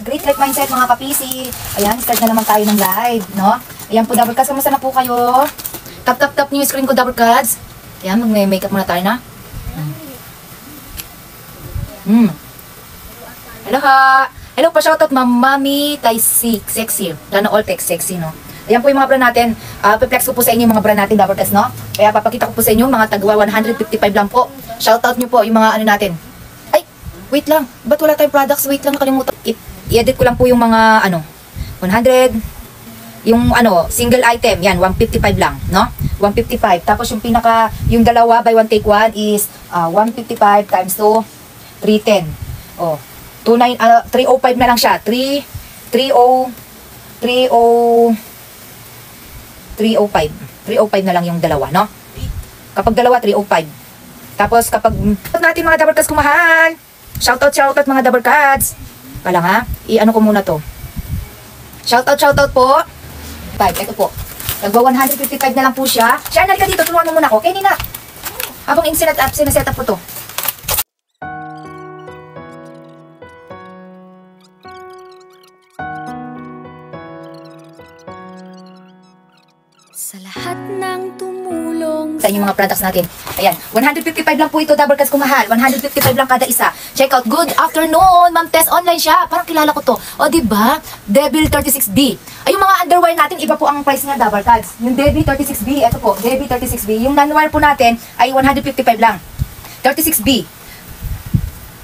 Great Life Mindset mga kapisi. Ayan, start na naman tayo ng live, no? Ayan po, Double Cards, kamusta na po kayo? Tap nyo yung screen ko, Double Cards. Ayan, mag-makeup muna tayo na. Hello ha! Hello pa, shoutout Mami Taisik, sexy. Lana all text, sexy, no? Ayan po yung mga brand natin. Pe-flex ko po sa inyo yung mga brand natin, Double Cards, no? Kaya papakita ko po sa inyo, mga tagwa 155 lang po. Shoutout nyo po yung mga ano natin. Ay, wait lang. Ba't wala tayong products? Wait lang, nakalimutan. I-edit ko lang po yung mga, 100. Yung, single item. Yan, 155 lang, no? 155. Tapos yung yung dalawa, buy one take one is 155 times 2, 310. Oh, 305 na lang siya. 305 na lang yung dalawa, no? Kapag dalawa, 305. Tapos kapag natin mga Double Cards kumahal. Shoutout mga Double Cards. Kala nga, i-ano ko muna to. Shoutout po. 5, ito po. Nagwa 155 na lang po siya. Share na ka dito, tulungan mo muna ako. Kaya nina, habang in-set up po to. Sa lahat ng tumulong sa inyong mga products natin. Ayan, 155 lang po ito, Double Cards kumahal. 155 lang kada isa. Check out. Good afternoon, Ma'am Tess. Online siya. Parang kilala ko to. O, diba? Devil 36B. Ay, yung mga underwear natin, iba po ang price niya, Double Cards. Yung Devil 36B, ito po, Devil 36B. Yung non-wear po natin ay 155 lang. 36B.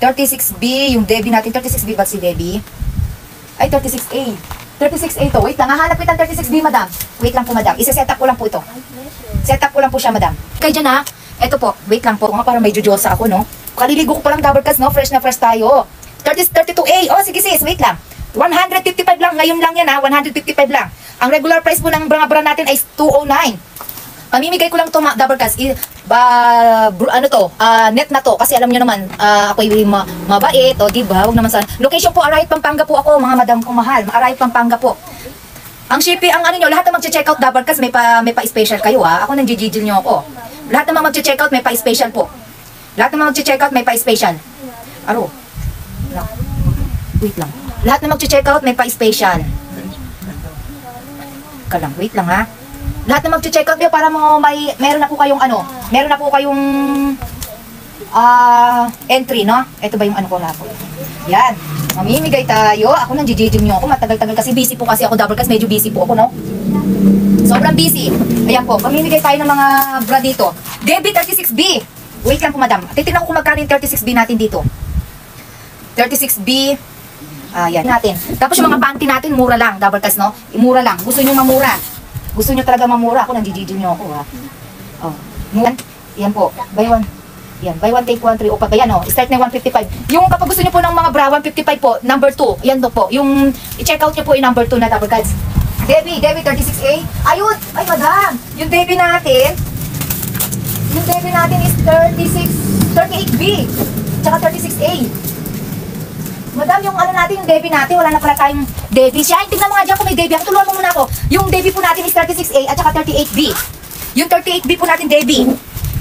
36B, yung Devil natin. 36B ba si Devil? Ay, 36A. 36A to. Wait lang, hahanap kita 36B, madam. Wait lang po, madam. Isa-set up ko lang po ito. Set up ko lang po siya, madam. Kaya dyan ha. Ito po. Wait lang po. Parang may jujosa ako, no? Kaliligo ko pa lang, Double Cards, no? Fresh na fresh tayo. 32A. Oh, sige sis. Wait lang. 155 lang. Ngayon lang yan, ha? 155 lang. Ang regular price po ng mga brand natin ay 209. Pamimigay ko lang ito, Double Cards. Net na to. Kasi alam nyo naman, ako yung mabait, o diba? Huwag naman sana. Location po, Arayat, Pampanga po ako, mga madam kong mahal. Arayat, Pampanga po. Ang shipping, lahat na mag-check out, Double Cards, may pa-special kayo, ha? Ako nang gigigil nyo ako. Lahat na mag-check out, may pa-special po. Lahat na mag-check out, may pa-special. Aro. Wait lang. Lahat na mag-check out, may pa-special. Kalang, wait lang, ha? Lahat na mag-check out nyo para meron na po kayong entry, no? Ito ba yung ko na po? Yan. Mamimigay tayo. Ako nang gigigil nyo ako. Matagal-tagal kasi busy po kasi ako, Double Cards. Medyo busy po ako, no? Sobrang busy. Ayan po. Mamimigay tayo ng mga brand dito. Debbie 36B. Wait lang po, madam. Titignan ko kung magkano yung 36B natin dito. 36B. Ayan natin. Tapos yung mga panty natin, mura lang, Double Cards, no? Mura lang. Gusto nyo mamura. Gusto nyo talaga mamura. Ako nang gigigil nyo ako, ha? Oh. Yan po. Buy one. Yan. Buy one, take one, 3 o 5. Ayan, oh. Start na 155. Yung kapag gusto nyo po ng mga bra, 155 po. Number 2. Yan to po. Yung i-check out nyo po yung number 2 na Double Cards. Debbie 36A. Ayun! Ay, madam! Yung Debbie natin is 38B. Tsaka 36A. Madam, yung natin, yung Debbie natin, wala na pala tayong Debbie. Siya, tingnan mo nga dyan kung may Debbie. Tulungan mo muna ako. Yung Debbie po natin is 36A at saka 38B. Yung 38B po natin, Debbie.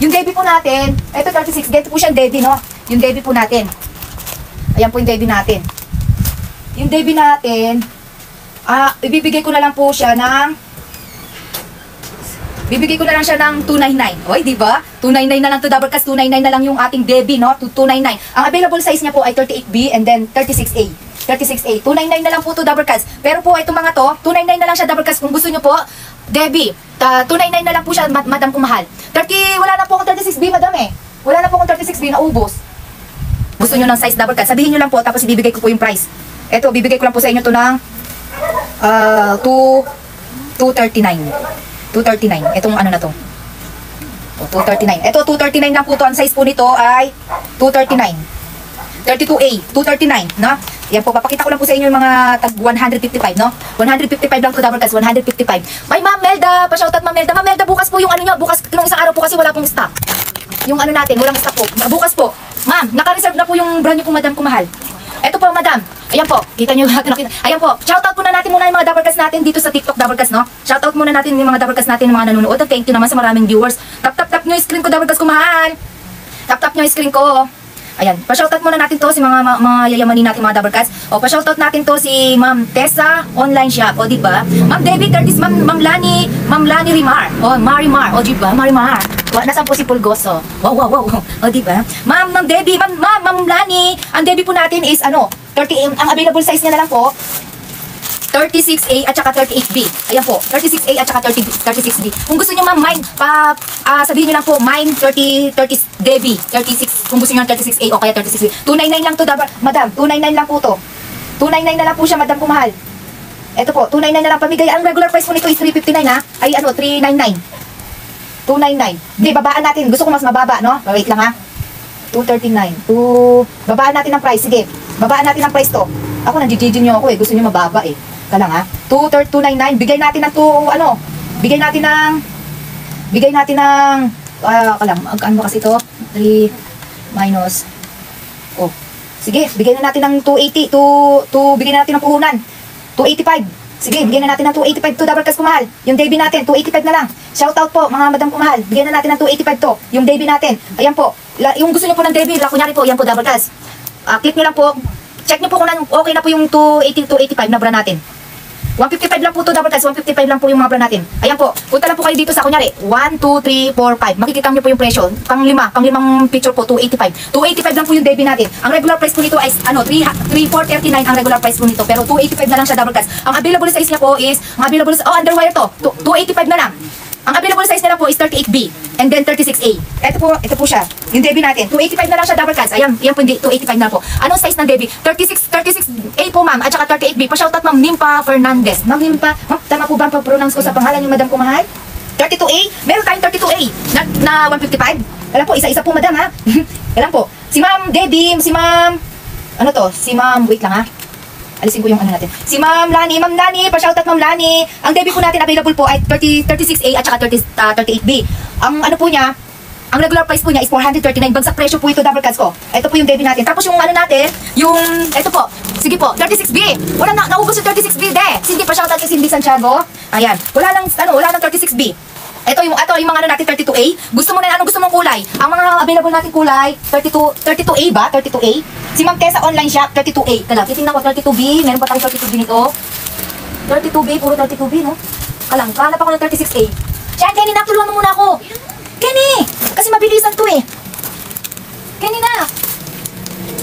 Yung Debbie po natin, ito 36, ganito po siyang Debbie, no? Yung Debbie po natin. Ayan po yung Debbie natin. Yung Debbie natin, ibibigay ko na lang po siya ng 299. Oy, di ba? 299 na lang to, Double Cards. 299 na lang yung ating Debbie, no? 299. Ang available size niya po ay 38B and then 36A. 36A. 299 na lang po to, Double Cards. Pero po itong mga to, 299 na lang siya, Double Cards. Kung gusto niyo po, Debbie, 299 na lang po siya, madam kung mahal. Wala na po akong 36B, madam eh. Wala na po akong 36B, naubos. Gusto niyo ng size, Double Cards, sabihin niyo lang po, tapos ibibigay ko po yung price. Ito, bibigay ko lang po sa inyo to ng 239. 239. Itong na to. 239. Ito, 239 lang po to. Ang size po nito ay 239. 32A. 239, no? Yan po, papakita ko lang po sa inyo yung mga tag 155, no? 155 lang to, Double Cards. 155. May Ma'am Melda, pa-shoutout Ma'am Melda. Ma'am Melda, bukas po yung nyo. Bukas, nung isang araw po kasi wala pong stock. Yung natin, walang stock po. Bukas po. Ma'am, naka-reserve na po yung brand nyo po, madam, kumahal. Ito po, madam. Ayan po. Kita nyo natin. Ayan po. Shoutout muna natin yung mga Double Cards natin dito sa TikTok, Double Cards, no? Shoutout muna natin yung mga Double Cards natin, yung mga nanonood. Thank you naman sa maraming viewers. Tap nyo yung screen ko, Double Cards, kumahal. Tap nyo yung screen ko. Ayan, pa-shoutout muna natin to si mga yayamanin natin mga double cats. O, pa-shoutout natin to si Ma'am Tessa Online Shop. O, diba? Ma'am Debbie Curtis, Ma'am Lani Rimar. O, Marimar. O, diba? Marimar. Nasaan po si Pulgoso? Wow. O, diba? Ma'am Debbie, Ma'am Lani. Ang Debbie po natin is, 30, ang available size niya na lang po, 36A at saka 38B. Ayan po, 36A at saka 36B. Kung gusto niyo ma'am, sabihin niyo lang po, mine 30 Debbie, 36. Kung gusto niyo ng 36A o kaya 36B. 299 lang to, madam. 299 lang po to. 299 na lang po siya, madam, kung mahal. Ito po, 299 na lang pamigay. Ang regular price po nito is 359 ha. Ay 399. 299. Hindi, babaan natin. Gusto ko mas mababa, no? Wait lang ha. 239. Babaan natin ang price. Sige, babaan natin ang price to. Ako, nanjijijin niyo ako eh. Gusto niyo mababa eh. Kalang ha. 299. Bigay natin ng Bigay natin ng kalang. Ano ba kasi to? 3 minus. Oh. Sige, bigyan na natin ng 280. Bigyan na natin ng puhunan. 285. Sige, bigyan na natin ng 285 to double cast kumahal. Yung Davey natin, 285 na lang. Shoutout po, mga madam kumahal. Bigyan na natin ng 285 to. Yung Davey natin. Ayan po. Yung gusto niyo po ng Davey, kunyari po, yan po double cast. Click niyo lang po. Check niyo po kung okay na po yung 280, 285 na bra natin. 155 lang po to double cast. 155 lang po yung mga bra natin. Ayan po. Punta lang po kayo dito sa kunyari. 1, 2, 3, 4, 5. Makikita niyo po yung presyo. Pang-limang picture po, 285. 285 lang po yung Davey natin. Ang regular price po nito ay 3439 ang regular price po nito. Pero 285 na lang siya double cast. Ang available size niya po is, underwire to. 285 na lang. Ang available size nila po is 38B and then 36A. Ito po siya. Yung Davey natin. 285 na lang siya double cast. Ayan po hindi 285 na po. Anong size ng Davey? 36A po ma'am at saka 38B. Pa-shoutout ma'am Nimpa Fernandez. Ma'am Nimpa, tama po ba ang pag-pronounce ko sa pangalan ni Madam Kumahal? 32A? Meron tayong 32A na 155. Alam po, isa-isa po madam ha. Alam po. Si Ma'am Debbie, si Ma'am wait lang ha. Alisin ko yung natin. Si Ma'am Lani, pa-shoutout Ma'am Lani. Ang Davey po natin available po ay 36A at saka 38B. Ang po niya, ang regular price po niya is 439. Bagsak presyo po ito double cast ko. Ito po yung Davey natin. Tapos yung natin, ito po. Sige po, 36B. Wala naubos yung 36B Cindy, pa-shoutout kay Cindy Santiago. Ayan. Wala nang 36B. Ito yung mga natin 32A. Gusto mo na anong gusto mong kulay? Ang mga available natin kulay 32A ba? 32A. Si Ma'am Tessa Online Shop 32A. Kala, titingnan ko 32B. Meron pa tayong 32B nito. 32B, puro 32B, no? Kalang, hanap ako ng 36A. Siya, Kenny, tulungan mo muna ako. Kenny! Kasi mabilisan to eh. Kenny na!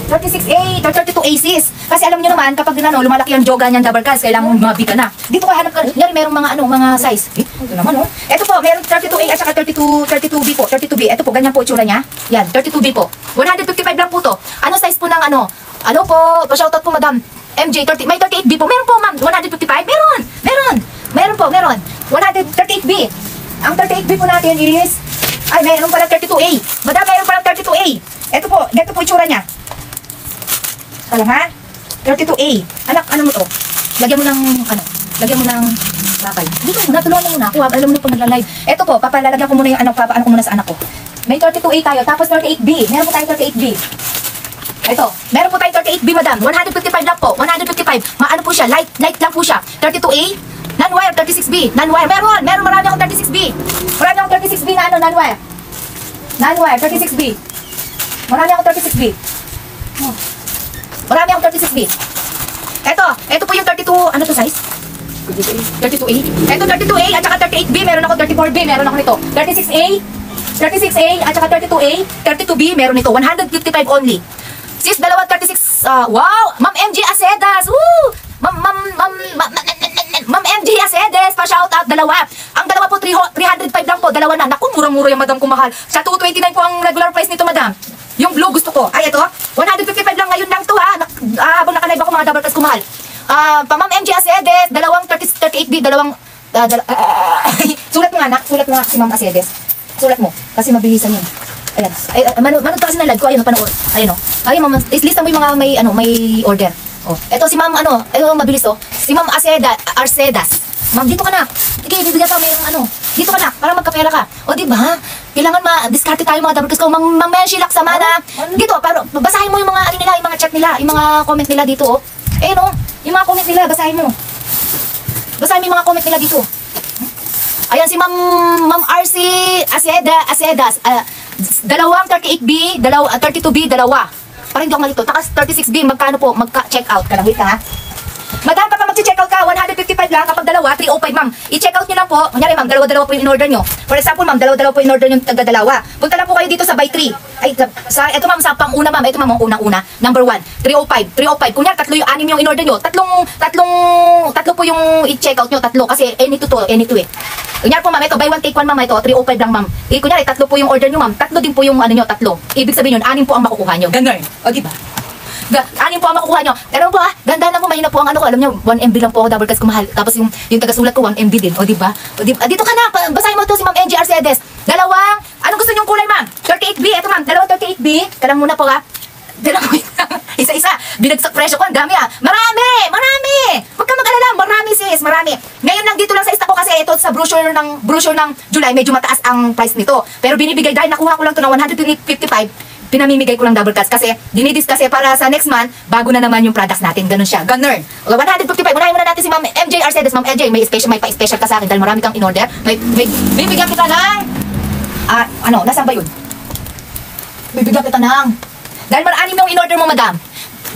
36A, 32A sis. Kasi alam niyo naman, kapag lumalaki ang joga niyan double cast, kailangan mabi ka na. Dito ka hanap ka. Nyari, merong mga size. Ito naman, oh. Ito po, meron 32A at saka 32B po. 32B. Ito po, ganyan po itsura niya. Yan, 32B po. 155 lang po to. Ano size po ng Ano po, pa-shoutout po Madam MJ, may 38B po. Meron po ma'am, 155? Meron po. 138B. Ang 38B po natin is, meron palang 32A. Madam, meron palang 32A. Ito po, ganito po itsura niya. Alam ha? 32A. Anak, ano mo to? Lagyan mo ng bakal. Dito muna, tulungan mo muna ako. Alam mo na pag nagla-live. Ito po, papalalagyan ko muna yung papaano ko muna sa anak ko. May 32A tayo, tapos 38B. Meron po tayong 38B. Ito, meron po tayong 38B, madam. 155 lang po. 155. Maano po siya? Light lang po siya. 32A. Non-wire, 36B. Non-wire. Meron marami akong 36B. Marami akong 36B na non-wire. Non-wire, 36B. Marami akong 36B. Marami akong 36B. Ito po yung 32, ano to size? 32A. Ito 32A at saka 38B. Meron ako 34B. Meron ako nito. 36A at saka 32A. 32B. Meron nito. 155 only. Sis, dalawa 36. Wow! Ma'am MG Acedas. Woo! Ma'am MG Acedes. Pa-shoutout. Dalawa. Ang dalawa po 305 lang po. Dalawa na. Naku, mura-mura yung madam kumahal. Sa 229 po ang regular price nito, madam. Yung blue gusto ko. Ay, ito. 155 lang ngayon lang to ha. Habang nakalive ako mga double cast kumahal. Ma'am MG Acedes, dalawang 38B, sulat mo nga si Ma'am Acedes. Sulat mo, kasi mabilisan yun. Ayan. Manood pa kasi ng live ko, ayun, panood. Ayun, ayun, ma'am, lista mo yung mga may order. Oh, ito si Ma'am, mabilis to. Si Ma'am Arcedas. Ma'am, dito ka na. Sige, bibigyan ka may dito ka na, para magkapera ka. O, diba? Kailangan ma-discarte tayo mga double cast ko. Ma'am Menshilak, sama na. Dito, basahin mo yung mga nila, yung mga chat nila, yung mga comment nila dito, oh. Ayun, oh. Yung mga comment nila, basahin mo. Basahin mo yung mga comment nila dito. Ayan si Ma'am RC Acedas. Dalawang 38B, 32B, dalawa. para hindi ako malito. Takas 36B, magkano po? Magka-check out ka lang. Wait ka ha. Madam, kapag mag-check out ka, 155 lang. Kapag dalawa, 305, ma'am. I-check out nyo lang po. Kunyari, ma'am, dalawa-dalawa po yung in-order nyo. For example, ma'am, dalawa-dalawa po yung in-order nyo tagdadalawa. Punta lang po kayo dito sa buy 3. Ay, ito ma'am, sa pang-una, ma'am. Ito ma'am, ang unang-una. Number 1, 305. 305. Kunyari, anim yung in-order nyo. Tatlo po yung i-check out nyo. Tatlo. Kasi any to eh. Kunyari po, ma'am, ito, buy 1, take 1, ma'am. Ito, 305 lang, ma'am. Kunyari, tatlo po yung order nyo, ma'am. Tatlo din po yung ano nyo, tatlo. Ibig sabihin yun, 6 po ang makukuha nyo. Ganun. O, diba? Anim po ang makukuha nyo. Pero po ganda na po, mahina po ang ano ko. Alam nyo, 1 MB lang po ako, double kasi kumahal. Tapos yung taga-sulat ko, 1 MB din. O diba? Dito ka na, basahin mo to si Ma'am NG Arcedes. Dalawang, anong gusto nyong kulay, ma'am? 38B, eto ma'am, dalawang 38B. Kalang muna po ha. Isa-isa. Binagsak presyo ko, ang dami ha. Marami! Huwag ka mag-alala, marami sis, marami. Ngayon lang dito lang sa stock ko kasi ito sa brochure ng July, medyo mataas ang price nito. Pero binibigay dahil nakuha ko lang to ng 155. Pinamimigay ko lang double cuts kasi dinidis kasi para sa next month, bago na naman yung products natin. Ganun siya. Ganun. 155. Unahin muna natin si Ma'am MJ Arcedes. Ma'am MJ, may pa-special ka sa akin dahil marami kang in-order. Bibigyan kita ng nasaan ba yun? Bibigyan kita ng dahil marami yung in-order mo, madam.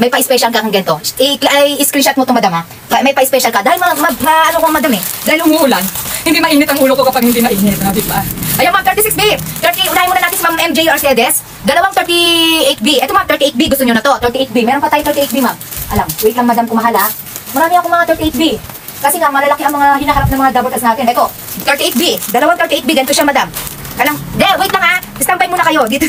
May pa-special ka kang ganito. I-screenshot mo to, madam ha. May pa-special ka. Dahil ano ko, madam eh. Dahil umuulan. Hindi mainit ang ulo ko kapag hindi mainit. Di ba? Ayun, ma'am, 36B. Unahin muna natin si Ma'am MJ Arcedes. Dalawang 38B. Ito, ma'am, 38B. Gusto nyo na to? 38B. Meron pa tayo 38B, ma'am. Alam, wait lang, madam, kumahal ha. Marami akong mga 38B. Kasi nga, malalaki ang mga hinaharap ng mga double cuts natin. Ito, 38B. Dalawang 38B. Ganito siya, madam. Alam, wait lang ha. Standby muna kayo. Dito.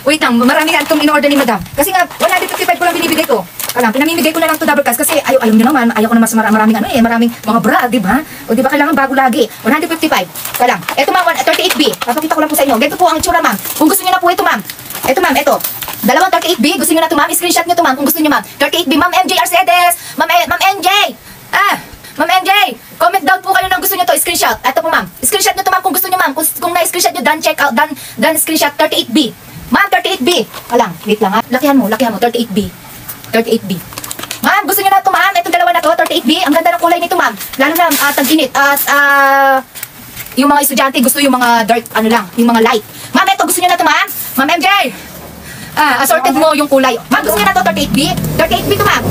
Wait lang, marami yan itong in-order ni madam. Kasi nga, 155 ko lang binibigay to. Alam, pinamimigay ko na lang to double cuts kasi ayaw nyo naman. Ayaw ko naman sa maraming maraming mga bra, di ba? O di ba kailangan bago lagi. 155. Kalang. Ito ma'am, 38B. Papakita ko lang po sa inyo. Ganito po ang itsura, ma'am. Kung gusto niyo na po ito, ma'am. Ito, ma'am, ito. Dalawang 38B. Gusto niyo na to, ma'am. I-screenshot niyo to, ma'am. Kung gusto niyo, ma'am. 38B, Ma'am MJ Arcedes. Ma'am MJ. Ma'am MJ, comment down po kayo ng gusto niyo to, screenshot. Ito po, ma'am. Screenshot niyo to, ma'am, kung gusto niyo, ma'am. Kung na-screenshot niyo, done check out, done screenshot 38B. Ma'am, 38B. Alang, wait lang ha. Lakihan mo, 38B. 38B. Ma'am, gusto niyo na to, ma'am. Itong dalawa na to, 38B. Ang ganda ng kulay nito, ma'am. Lalo na tag-init. Yung mga estudyante gusto yung mga dark, yung mga light. Ma'am, ito gusto niyo na to, ma'am. Ma'am MJ. Assorted mo yung kulay. Ma'am, gusto niyo na to, 38B? 38B to, ma'am.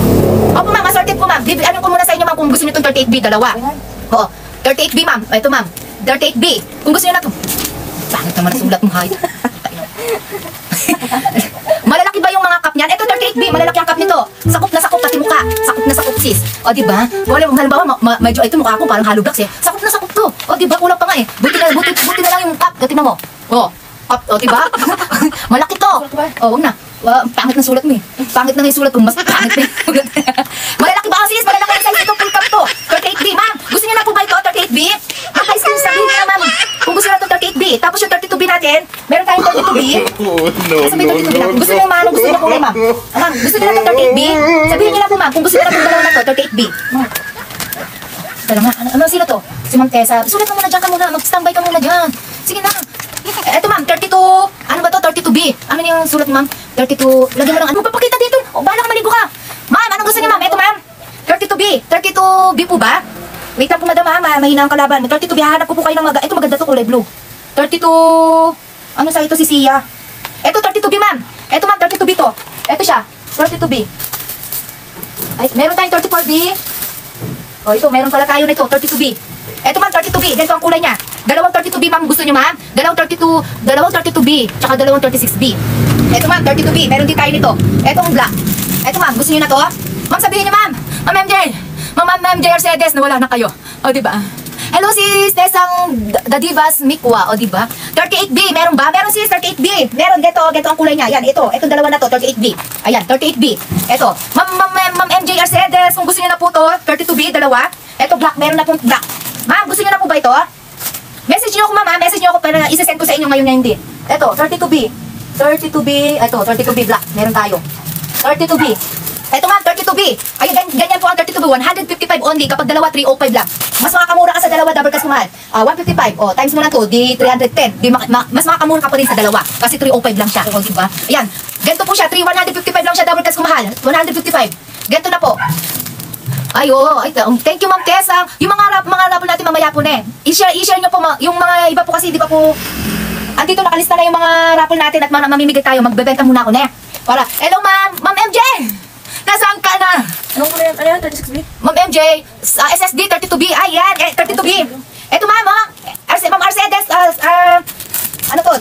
Opo, ma'am, assorted po, ma'am. Ano ko muna sa inyo, ma'am, kung gusto niyo itong 38B, dalawa. Oo, 38B, ma'am. Ito, ma'am. 38B. Kung gusto niyo na to. Bakit naman sulat mo, hay? Malalaki ba yung mga cup niyan? Ito, 38B. Malalaki ang cup nito. Sakop na sakop, pati mukha. Sakop na sakop, sis. O, diba? Halimbawa, medyo ito mukha ko parang hollow blocks eh. Sakop na sakop to. O, diba? Kulang pa nga eh. Buti na lang yung cup. Tingnan mo. O, diba? Malaki to. O, wag na. Pangit ng sulat mo eh. Pangit na yung sulat ko. Mas pangit na yung sulat. Malalaki ba, sis? Malalaki yung size ito. Full cup to. 38B, ma'am. Gusto niyo na po ba ito? 38B? Maka-screen sabihin niyo na, ma'am. Kung gusto niyo na ito, 38B. Tapos yung 32B natin, meron tayong 32B. Kasi may 32B natin. Gusto niyo, ma'am, gusto niyo po, ma'am. Ma'am, gusto niyo na ito, 38B? Sabihin niyo na po, ma'am, kung gusto niyo na itong dalawa na ito, 38B. Tala nga, ano sila to? Si Ma'am Tessa. Sulat ka muna dyan ka muna. Mag-standby ka muna dyan. Sige na. Eto, ma'am, 32. Ano ba to? 32B. Ano yung sulat, ma'am? 32. Lagyan mo lang. Ano papakita dito? O, bahala ka maligo ka. Ma'am, anong gusto niyo, ma'am? Eto, ma'am. 32B. 32B po ba? Wait lang po, madam, ha? Mahina ang kalaban. 32B. Hahanap ko po kayo ng ito, maganda to, kulay blue. 32. Ano sa ito si Sia? Eto, 32B, ma'am. Eto, ma'am, 32B to. Eto siya. 32B. Ay, meron tayong 34B. O, ito, meron pala tayo nito. 32B. Eto, ma'am, 32B. Ganito ang kulay niya. Dalawang 32B, ma'am. Gusto niyo, ma'am? Dalawang 32B. Tsaka dalawang 36B. Eto, ma'am, 32B. Meron din tayo nito. Etong black. Eto, ma'am. Gusto niyo na to? Ma'am, sabihin niyo, ma'am. Ma'am MJ. Ma'am MJ Arcedes. Nawala na kayo. O, diba? Hello, sis. Tesang The Divas Mikwa. O, diba? 38B. Meron ba? Meron, sis. 38B. Meron. Geto ang kulay niya. Yan, ito. Itong dalawa na to. 38B. Ayan, 38B. Eto. Ma'am MJ Arcedes. Kung gusto niyo na po to, 32B. Dalawa. Eto, black. Meron na pong black. Ma'am, gusto niyo na po ba ito? Message niyo ako, ma'am. Message niyo ako para isa-send ko sa inyo ngayon din. Ito, 32B. 32B. Ito, 32B black. Meron tayo. 32B. Ito, ma'am, 32B. Ayun, ganyan po ang 32B. 155 only. Kapag dalawa, 305 lang. Mas makakamura ka sa dalawa, double cash mahal. 155. O, times mo na to, di 310. Di mas makakamura ka pa rin sa dalawa. Kasi 305 lang siya. O, diba? Ayan. Ganito po siya. 155 lang siya, double cash mahal. 155. Ganito na po. Ay, oo. Thank you, Ma'am Tessa. Yung mga raffle natin mamaya po na eh. I-share nyo po. Yung mga iba po kasi, di ba po, andito nakalista na yung mga raffle natin at mamimigay tayo. Magbebenta muna ako na eh. Hello, ma'am! Ma'am MJ! Nasaan ka na? Ano mo na yan? Ano yan? 36B? Ma'am MJ, SSD 32B. Ayan, 32B. Eto, ma'am, oh. Ma'am Mercedes, ano to?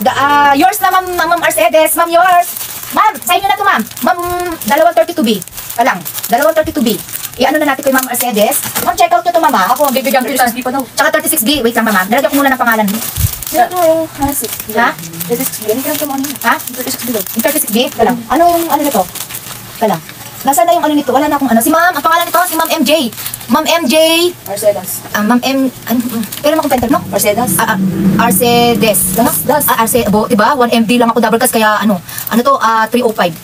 Yours na, ma'am Mercedes. Ma'am, yours. Ma'am, sa inyo na to, ma'am. Ma'am, dalawang 32B. Kalang, dalawang 32B. I-ano na natin kay ma'am Mercedes. Ma'am, check out nyo to, ma'am, ha? Ako, bibigyan ko 36B pa daw. Tsaka 36B. Wait lang, ma'am. Nalagyan ko muna ng pangalan mo. Sino ito yung 6B? Ha? 36B. Ano kaya ito mo? Ha? 36B daw. Yung 36B? Kalang. Anong, ano nito? Kalang. Nasaan na yung ano nito? Wala na akong ano. Si ma'am, ang pangalan nito, si ma'am MJ. Ma'am MJ. Mercedes. Ma'am M. Ano? Pero mo computer, no? Mercedes. Arcedes. Ano? Diba? 1MD lang ako double cast, kaya ano? Ano to? 305.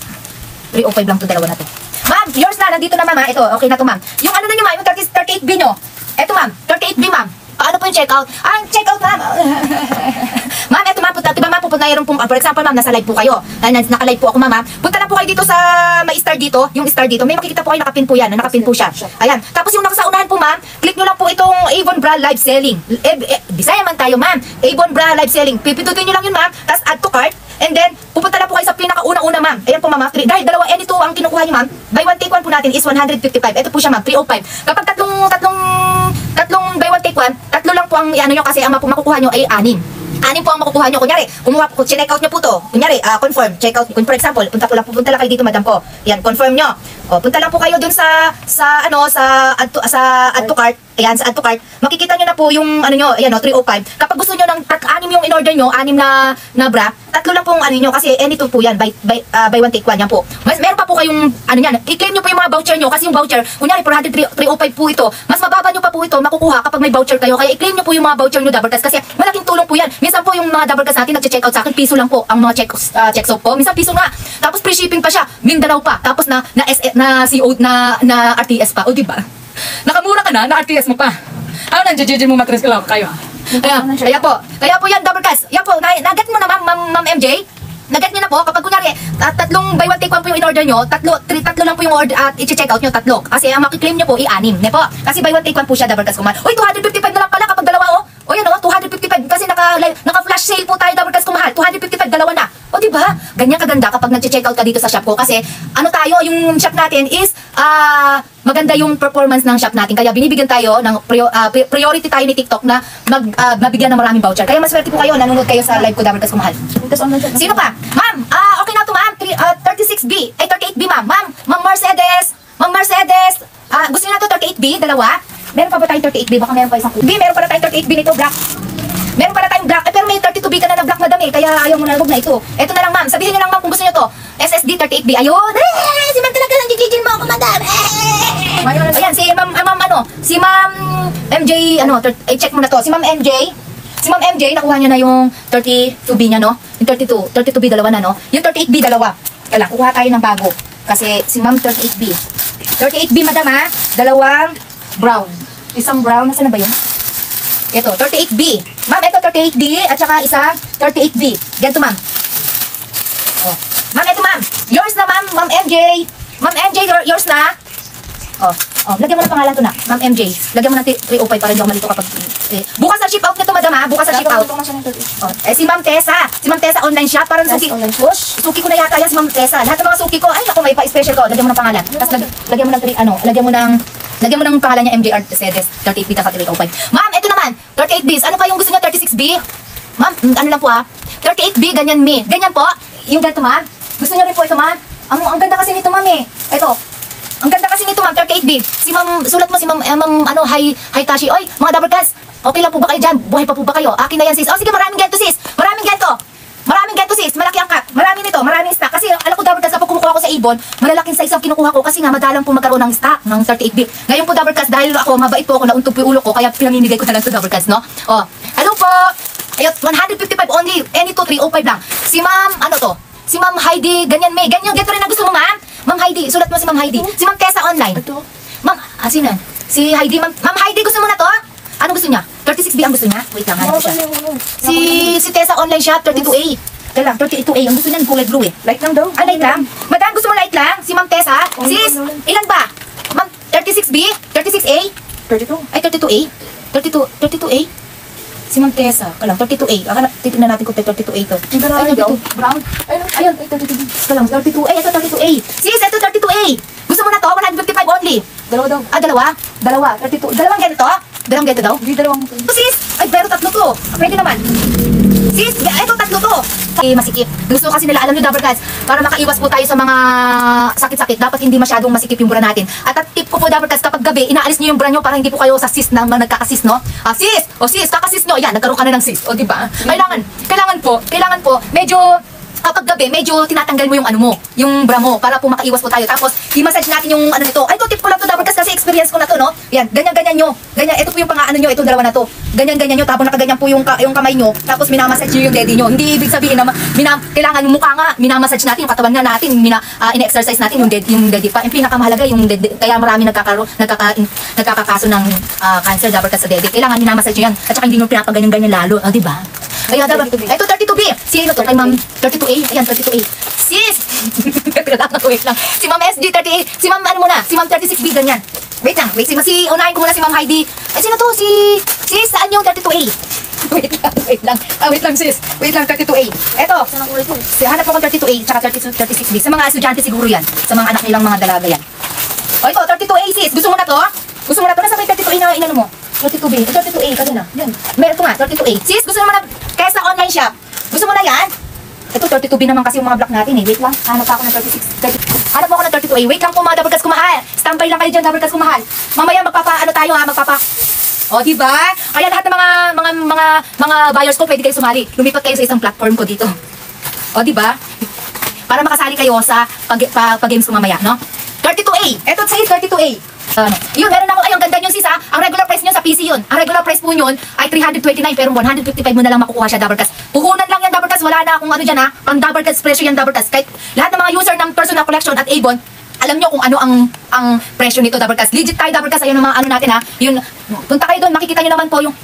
305 lang to, dalawa na to. Ma'am, yours na. Nandito na, ma'am. Ito, okay na to, ma'am. Yung ano na nyo, ma'am? Yung 38B nyo. Ito, ma'am. 38B, ma'am. Paano po yung checkout? Ang checkout, ma'am. Ma'am, eto, ma'am. Diba, ma'am, pupunta ngayon po. For example, ma'am, nasa live po kayo. Naka-live po ako, ma'am. Punta na po kayo dito sa may star dito. Yung star dito. May makikita po kayo, nakapin po yan. Nakapin po siya. Ayan. Tapos yung nakasaunahan po, ma'am, click nyo lang po itong Avon Bra Live Selling. Bisaya man tayo, ma'am. Avon Bra Live Selling. Pipindutin nyo lang yun, ma'am. Tapos add to cart. And then, pupunta na po kayo sa pinakauna-una, ma'am. Ayan po, ma'am. Dahil dalawa N2 ang kinukuha nyo, ma'am. Buy one take one po natin is 155. Ito po siya, ma'am. 305. Kapag tatlong buy one take one, tatlo lang po ang ano nyo kasi ang makukuha nyo ay 6. 6 po ang makukuha nyo. Kunyari, check out nyo po to. Kunyari, confirm, check out. For example, pupunta lang kayo dito, madam ko. Yan, confirm nyo. O, punta lang po kayo dun sa add to cart. Ayan, sa add to cart. Makikita nyo na po yung ano nyo, ayan o, 305. Kapag gusto nyo ng 6 yung in-order nyo, 6 na bra, tatlo lang pong ano nyo, kasi N2 po yan, buy one take one, yan po. Meron pa po kayong, ano yan, i-claim nyo po yung mga voucher nyo, kasi yung voucher, kunyari, 305 po ito, mas mababa nyo pa po ito, makukuha kapag may voucher kayo, kaya i-claim nyo po yung mga voucher nyo, double cast, kasi malaking tulong po yan. Minsan po yung mga double cast natin, nag-check out sa akin, piso lang po ang mga check soap ko, minsan piso nga, tapos free shipping pa siya, Mindanao pa, tapos na CO, na RTS pa, o diba? Nakamura ka na RTS mo pa. Ano nandiyan mo matris ka lang kayo? Kaya po yan, double cast. Yan po, naget mo na, ma'am MJ. Naget nyo na po, kapag kunyari, tatlong buy one take one po yung in-order nyo, tatlo lang po yung order at i-check out nyo, tatlo. Kasi ang makiklaim nyo po, i-6. Ne po? Kasi buy one take one po siya, double cast kumahan. Uy, 255 na lang pala kapag dalawa, oh. O yan, oh, 255. Kasi naka-flash sale po tayo, double cast kumahal. 255, dalawa na. O diba? Ganyan kaganda kapag nag-check out ka dito sa shop ko. Kasi, ano tayo, yung shop natin is, maganda yung performance ng shop natin. Kaya binibigyan tayo ng priority tayo ni TikTok na mabigyan ng maraming voucher. Kaya maswerte po kayo, nanonood kayo sa live ko, double cast kumahal. Sino pa? Ma'am, okay na to, ma'am. 36B. Ay, 38B, ma'am. Ma'am Mercedes. Gusto niyo na to 38B, dalawa? Meron pa ba tayong 38B? Baka meron pa isang B. Meron pa na tayong 38B nito, black. Meron pa na tayong black. Pero may 32B ka na na black, madam eh. Kaya ayaw mo na, huwag na ito. Ito na lang, ma'am. Sabihin niyo lang, ma'am, kung gusto niyo to. SSD 38B. Ayun. Si ma'am talaga lang gigigil mo ako, madam. Ayan, si ma'am MJ, check mo na to. Si ma'am MJ, nakuha niya na yung 32B niya, no? Yung 32B dalawa na, no? Yung 38B dalawa. Kaya lang, kuha tayo ng bago. Kasi si ma'am 38B. 38B, madam, ha? Dalawang brown. Isang brown, nasa na ba yun? Ito, 38B. Ma'am, ito 38B at saka isa 38B. Ganito, ma'am. Oh. Ma'am, ito, ma'am. Yours na, ma'am. Ma'am MJ. Ma'am MJ, yours na. Oh, lagyan mo ng pangalan to na. Ma'am MJ. Lagyan mo ng 305 para hindi ako malito kapag... bukas na ship out nito, madam, ha? Bukas na ship out. Si Ma'am Tessa. Si Ma'am Tessa online shop. Parang suki. Suki ko na yata yan si Ma'am Tessa. Lahat ng mga suki ko. Ay, ako may pa-special ko. Lagyan mo ng pangalan. Tapos lagyan mo ng pangalan niya, MJ Mercedes. 38B at 305. Ma'am, ito naman. 38B. Ano pa yung gusto niya? 36B? Ma'am, ano lang po, ha? 38B, ganyan me. Ganyan po. Yung ganito, ma'am. Gusto niyo rin po ito, ma'am? Ang ganda kasi nito, ma'am, eh. Ito. Ang ganda kasi nito, ma'am, 38B. Si ma'am, sulat mo si ma'am, hi Tashi. Oy, mga double cast. Okay lang po ba kayo dyan? Buhay pa po ba kayo? Akin na yan, sis. Oh, sige, maraming ganito, sis. Maraming ganito, sis. Malaki ang cut. Marami nito, maraming stock. Kasi alam ko, double cast, kapag kumukuha ko sa Avon, malalaking size ang kinukuha ko kasi nga madalang po magkaroon ng stock ng 38B. Ngayon po, double cast, dahil ako, mabait po ako, nauntog po yung ulo ko, kaya pinamimigay ko na lang sa double cast, no? Oh, hello po. Ayun, 155 only, any 2, 305 lang. Si ma'am, si Ma'am Heidi, ganyan may. Ganyan, ganito rin ang gusto mo, ma'am? Ma'am Heidi, sulat mo si Ma'am Heidi. Si Ma'am Tessa online. Ito. Ma'am, sino? Si Heidi, Ma'am Heidi, gusto mo na to? Ano gusto niya? 36B ang gusto niya? Wait lang, hanap ko siya. Si Tessa online shop, 32A. Kaya lang, 32A. Ang gusto niya, kulay blue eh. Light lang daw. Light lang? Madam, gusto mo light lang? Si Ma'am Tessa? Sis, ilan ba? Ma'am, 36B? 36A? 32. Ay, 32A? 32A? Si Ma'am Tessa. Kalang, 32A. Titignan natin kung 32A to. Yung dalawa Ay, daw. 32. Brown. Ayun. Ayun, 32B. Kalang, 32A. Ito, 32A. Sis, ito, 32A. Gusto mo na to? 155 only. Dalawa daw. Ah, dalawa. 32. Dalawang ganito? Dalawang ganito daw? Hindi dalawang. Ito, sis. Ay, pero tatlo to. Pwede naman. Sis, ito, tatlo to. Masikip. Gusto kasi nila, alam nyo, Dabber Cats, para makaiwas po tayo sa mga sakit-sakit, dapat hindi masyadong masikip yung bra natin. At tip ko po, Dabber Cats, kapag gabi, inaalis nyo yung bra nyo para hindi po kayo sa sis na nagkakasis, no? Ah, sis! O sis, kakasis nyo. Yan, nagkaroon ka na ng sis. O, diba? Kailangan po, medyo, kapag gabi, medyo tinatanggal mo yung ano mo, yung bra mo, para po makaiwas po tayo. Tapos, i-massage natin yung ano nito. Ay, ito, tip ko lang to, Dabber Cats, kasi experience ko na to, no? Yan, ganyan nyo. Ganyan, ito po yung pang-ano nyo, itong dalawa na to. Ganyan nyo, tapos nakaganyan po yung kamay nyo, tapos minamassage nyo yung daddy nyo. Hindi ibig sabihin na kailangan yung mukha nga, minamassage natin, yung katawan nga natin, ine-exercise natin yung daddy pa. Yung pinakamahalaga, yung daddy, kaya marami nagkakakaso ng cancer, Dabber Cats, sa daddy. Kailangan minamassage nyo yan, at saka hindi nyo pinapaganyan-ganyan lalo, di ba? Kaya Dabber, ito 32B. Sino to? Kay Ma'am 32A. Ayan, 32A. Sis! Wait lang. Si Ma'am SG 38. Si Ma'am ano muna? Si Ma'am 36B ganyan. Wait lang. Unahin ko muna si Ma'am Heidi. Ay, sino to? Sis, saan yung 32A? Wait lang. Wait lang, sis. Wait lang, 32A. Eto. Hanap ko ng 32A tsaka 36B. Sa mga estudyante siguro yan. Sa mga anak nilang mga dalaga yan. O ito, 32A sis. Gusto mo na to? Nasa may 32A na inano mo? 32B. 32A kanina. Yan. Meron ko nga, 32A. Sis, gusto mo na kaysa online shop. Gusto mo na yan? Ito, 32B naman kasi yung mga block natin eh. Wait lang. Hanap ako ng 36. Hanap mo ako ng 32A. Wait lang po mga Dabber Cats kumahal. Standby lang kayo dyan, Dabber Cats kumahal. Mamaya O, diba? Kaya lahat ng mga buyers ko, pwede kayo sumali. Lumipat kayo sa isang platform ko dito. O, diba? Para makasali kayo sa pag-games ko mamaya, no? 32A. Ito sa 32A. Yun, meron ako. Ay, ang ganda nyo sis ha. Ang regular price nyo sa PC yun. Ang regular price po yun ay 329 pero 155 mo na lang makukuha siya, Dabber Cats. Puhunan lang yan, Dabber Cats. Wala na akong ano dyan ha. Pang Dabber Cats presyo yan, Dabber Cats. Kahit lahat ng mga user ng personal collection at Avon, alam nyo kung ano ang presyo nito, Dabber Cats. Legit tayo, Dabber Cats. Ayun ang mga ano natin ha. Yun, punta kayo doon, makikita nyo naman po yung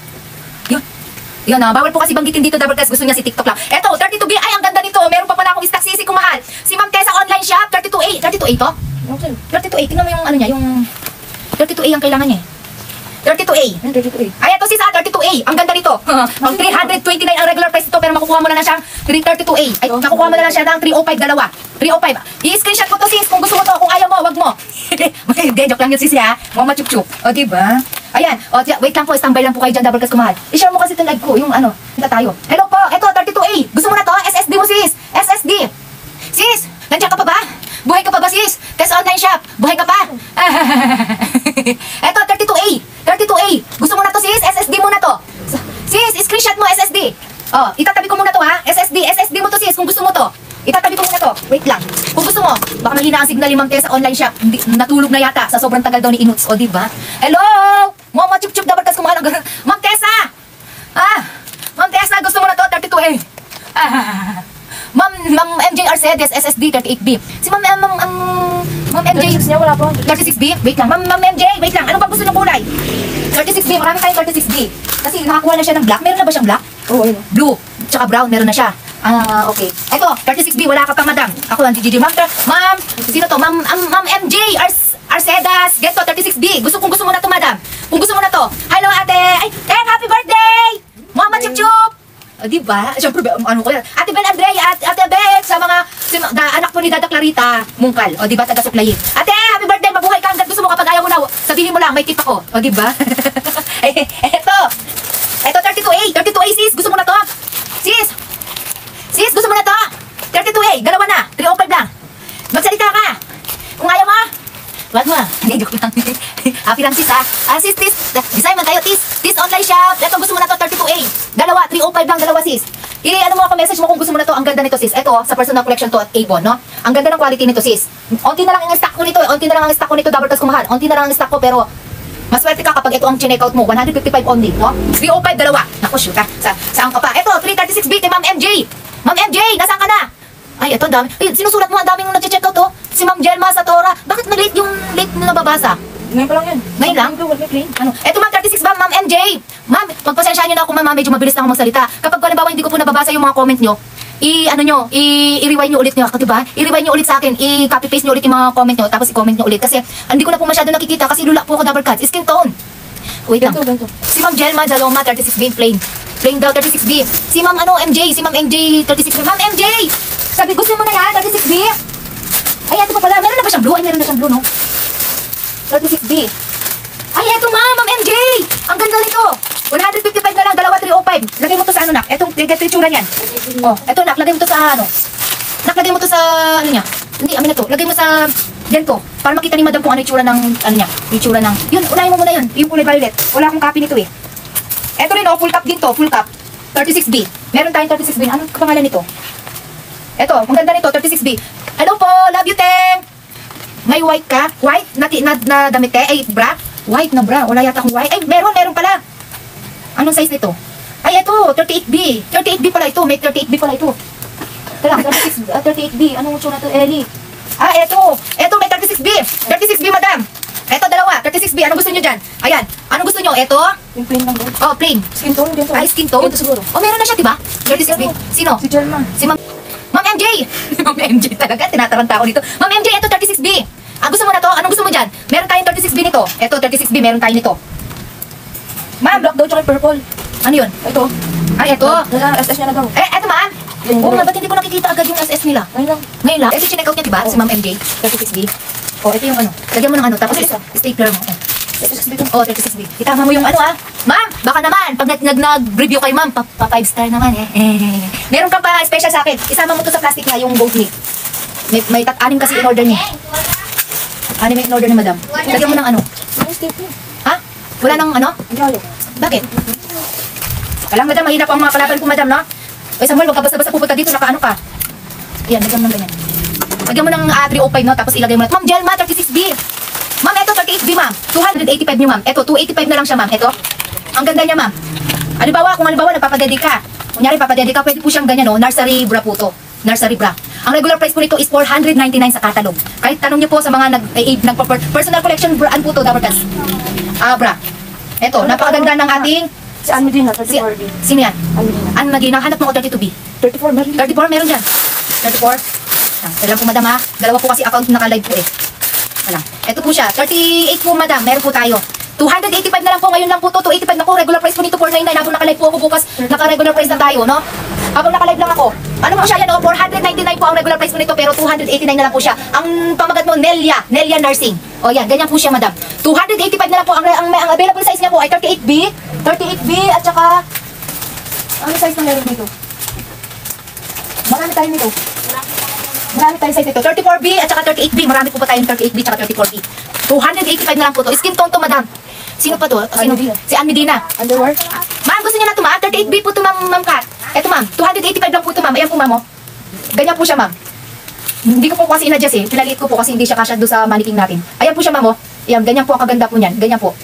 yun na, bawal po kasi banggitin dito, Dabber Cats. Gusto niya si TikTok lang. Eto, 32B. Ay, ang ganda nito. Meron pa pala akong stock sisi kung mahal. Si Ma'am Tessa online shop, 32A. 32A to? 32A. Tingnan mo yung ano niya, yung 32A ang kailangan niya. 32A. 32A. Ay, ito sis 32A. Ang ganda nito. Pang 329 ang regular price ito, pero makukuha mo na lang siya 32A. Ay, nakukuha mo na lang siya ng 305 dalawa. 305. I-screenshot ko to sis kung gusto mo to. Kung ayaw mo, wag mo. Hindi, joke lang yun sis ha. Mga machup-chup. O, diba? Ayan. O, wait lang po. Standby lang po kayo dyan, Dabber Cats kumahal. I-share mo kasi itong live ko. Yung ano. Hinta tayo. Hello po. Ito, 32A. Gusto mo na to? SSD mo sis. SSD. Sis, nandiyan ka pa ba? Buhay ka pa ba sis? Test online shop. Buhay ka pa? Eto, 32A. 32A. Gusto mo na to sis? SSD mo na to. Sis, screenshot mo SSD. Oh, itatabi ko muna to ha. SSD mo to sis kung gusto mo to. Itatabi ko muna to. Wait lang. Kung gusto mo, baka mahina ang signal ni Ma'am Tessa online shop. Hindi, natulog na yata sa sobrang tagal daw ni Inuts. O, diba? Hello! Mga chup-chup Dabber Cats kumahal. Ma'am Tessa! Ma'am Tessa, gusto mo na to? 32A. Ma'am MJ Arcedes, SSD 38B. Si Ma'am MJ 36 niya, wala pa. 36B? Wait lang. Ma'am MJ, wait lang. Ano bang gusto ng kulay? 36B. Marami tayong 36B. Kasi nakakuha na siya ng black. Meron na ba siyang black? Oo, ayun. Blue. Tsaka brown. Meron na siya. Okay. Ito, 36B. Wala ka pa, madam. Ako ang GGG. Ma'am, sino to? Ma'am MJ Arcedas. Get to, 36B. Gusto mo na to, madam. Kung gusto mo na to. Hello, ate. Ay, happy birthday! Mama Chup-Chup! Diba? Siyempre, ano ko yan? Ate Bel Andrea, Ate Bel, sa mga anak po ni Dada Clarita, Mungkal. O, diba? Taga-suklayin. Ate, happy birthday! Mabuhay ka hanggang gusto mo kapag ayaw mo na. Sabihin mo lang, may tip ako. O, diba? Eto, 32A, sis. Gusto mo na to? Sis, gusto mo na to? 32A, dalawa na. 305 lang. Magsalita ka. Kung ayaw mo, wag mo. Hindi, joke lang. Happy lang sis ha. Sis, design man tayo, tis online shop. Eto, gusto mo na to, 32A. Dalawa, 305 lang, dalawa sis. Ano mo ako, message mo kung gusto mo na to. Ang ganda nito sis. Eto, sa personal collection to at Avon, no? Ang ganda ng quality nito sis. Onti na lang ang stock ko nito. Dabber Cats kumahal. Onti na lang ang stock ko, pero maswerte ka kapag ito ang chinek out mo. 155 only, no? 305, dalawa. Naku, shoot ha. Saan ka pa? Eto, 336B kay Ma'am MJ. Ma'am MJ, nasaan ka na? Ay, eto, ang dami. Ay, sinusulat mo, ang daming nag-check out to. Si Ma'am Jelma Satora. Bakit na-late yung late na nababasa? Ngayon pa lang yan. Ngayon lang? Ano? Eto, Ma'am 36 ba, Ma'am MJ? Ma'am, magpasensyahan nyo na ako, Ma'am. Medyo mabilis na ako magsalita. Kapag halimbawa hindi ko po nababasa yung mga comment nyo, i-rewind nyo ulit nyo, diba? I-rewind nyo ulit sa akin, i-copy-paste nyo ulit yung mga comment nyo, tapos i-comment nyo ulit. Kasi hindi ko na po masyado nakikita kasi lula po ako, Dabber Cats. Skin tone. Wait lang. Ganito. Si Ma'am Jelma Jaloma, 36 vein plain. Plain daw, 36B. Si Ma'am MJ, si Ma'am MJ, 36B. Ma'am MJ! Sabi, gusto mo na yan, 36B? Ay, ito pa pala. Meron na ba siyang blue? Ay, meron na siyang blue, no? 36B. Ay, eto Ma'am MJ! Ang ganda nito. 155 na lang, dalawa 305. Lagay mo to sa ano, nak? Etong, ganito yung tsura niyan. Oh, eto, nak, lagay mo to sa ano? Nak, lagay mo to sa, ano niya? Hindi, amin na to. Lagay mo sa, ganito. Para makita ni Madam kung ano yung tsura ng, ano niya? Yung tsura ng, yun, unahin mo muna yun. Yung kulay violet. Wala akong copy nito eh. Eto rin, oh, full cup din to, full cup. 36B. Meron tayong 36B. Anong pangalan nito? Eto, ang ganda nito, 36B. Hello po, love you, Teng! May white ka? White? Na damit te? Ay, bra? White na bra. Wala yata akong white. Ay, meron pala. Anong size nito? Ay, ito, 38B. 38B pala ito. May 38B pala ito. Ito lang, 38B. Anong tsura to, Ellie? Ah, ito. Ito, may 36B. 36B, madam. Ito, dalawa. 36B. Anong gusto nyo dyan? Ayan. Anong gusto nyo? Ito? Yung plain lang doon. Oh, plain. Skin tone, ganito. Ay, skin tone? Ganito siguro. Oh, meron na siya, diba? 36B. Sino? Si German. Si Ma'am MJ! Ma'am MJ talaga, tinataranta ako dito. Ma'am MJ, ito 36B. Gusto mo na to? Anong gusto mo dyan? Meron tayong 36B nito. Ito, 36B, meron tayo nito. Ma'am, Black daw, tsaka purple. ano yun? Ito. Ay, ito. SS niya na daw. Eto ma'am. Yan, Oo yan. nga, ba't hindi ko nakikita agad yung SS nila? Ayun lang. Ngayon lang. Ito chinek out niya, diba? Si Ma'am MJ. 36B. Oh, ito yung ano. Lagyan mo ng ano. Tapos Isa. stapler mo. SS dito. Oh, 36B. Itama mo yung ano Ma'am, baka naman. Pag nag-review kay ma'am, pa 5 star naman eh. Meron kang pa special sa akin. Isama mo to sa plastic niya, yung goat meat. May 6 kasi in order niya. 6 in order ni madam. Lagyan mo ng ano. Yung staple. Ha? Wala nang ano? Hindi. Bakit? Alam madam, mahirap ang mga kalaban ko madam, no? Oy Samuel, wag ka basta-basta pupunta dito, nakaano ka. Ayan, lagyan mo ng ganyan. Lagyan mo ng 305, no? Tapos ilagay mo na. Ma'am, Jelma, 36B. Ma'am, eto 38B, ma'am. 285 niyo, ma'am. Eto, 285 na lang siya, ma'am. Eto. Ang ganda niya, ma'am. Kung halimbawa, nagpapadedicate ka. Kunyari, papadedicate ka, pwede po siyang ganyan, no? Nursery bra po to. Nursery bra. Ang regular price po nito is 499 sa catalog. Kahit tanong niyo po sa mga personal collection brand po to, Dabarkas. Bra. Eto, napakaganda ng ating Si Anne Medina, 34B. sino yan? Anne Medina. Ano magina? Hanap mo ko 32B. 34, meron. 34 meron dyan. 34. Kailan po madam ha? Dalawa po kasi account naka-live po eh. Wala. Ito po siya. 38 po madam. Meron po tayo. 285 na lang po. Ngayon lang po to. 285 na po. Regular price po nito 499. Habang naka-live po ako bukas, naka-regular price na tayo, no? Habang naka-live lang ako. Ano po siya yan, no? 499 po ang regular price po nito pero 289 na lang po siya. Ang pamagat mo, Nelia Nursing. O yan, ganyan po siya madam. 285 na lang po. Ang available size niya po ay 38B at saka ano size na meron dito? Marami tayo nito. Marami tayong size nito. 34B at saka 38B. Marami po pa tayong 38B at saka 34B. 285 na lang po to. Skin tone to, madam. Sino pa to? Sino? Si Anne Medina. Underwear. Ma'am, gusto niya na to, ma'am. 38B po to, ma'am Kat. Eto, ma'am. 285 lang po to, ma'am. Ayan po, ma'am. Oh. Ganyan po siya, ma'am. Hindi ko po kasi in-adjust eh. Pinaliit ko po kasi hindi siya kasya doon sa mannequin natin. Ayan po siya, ma'am. Oh. Ayan, ganyan po ang kaganda po niyan. Ganyan po.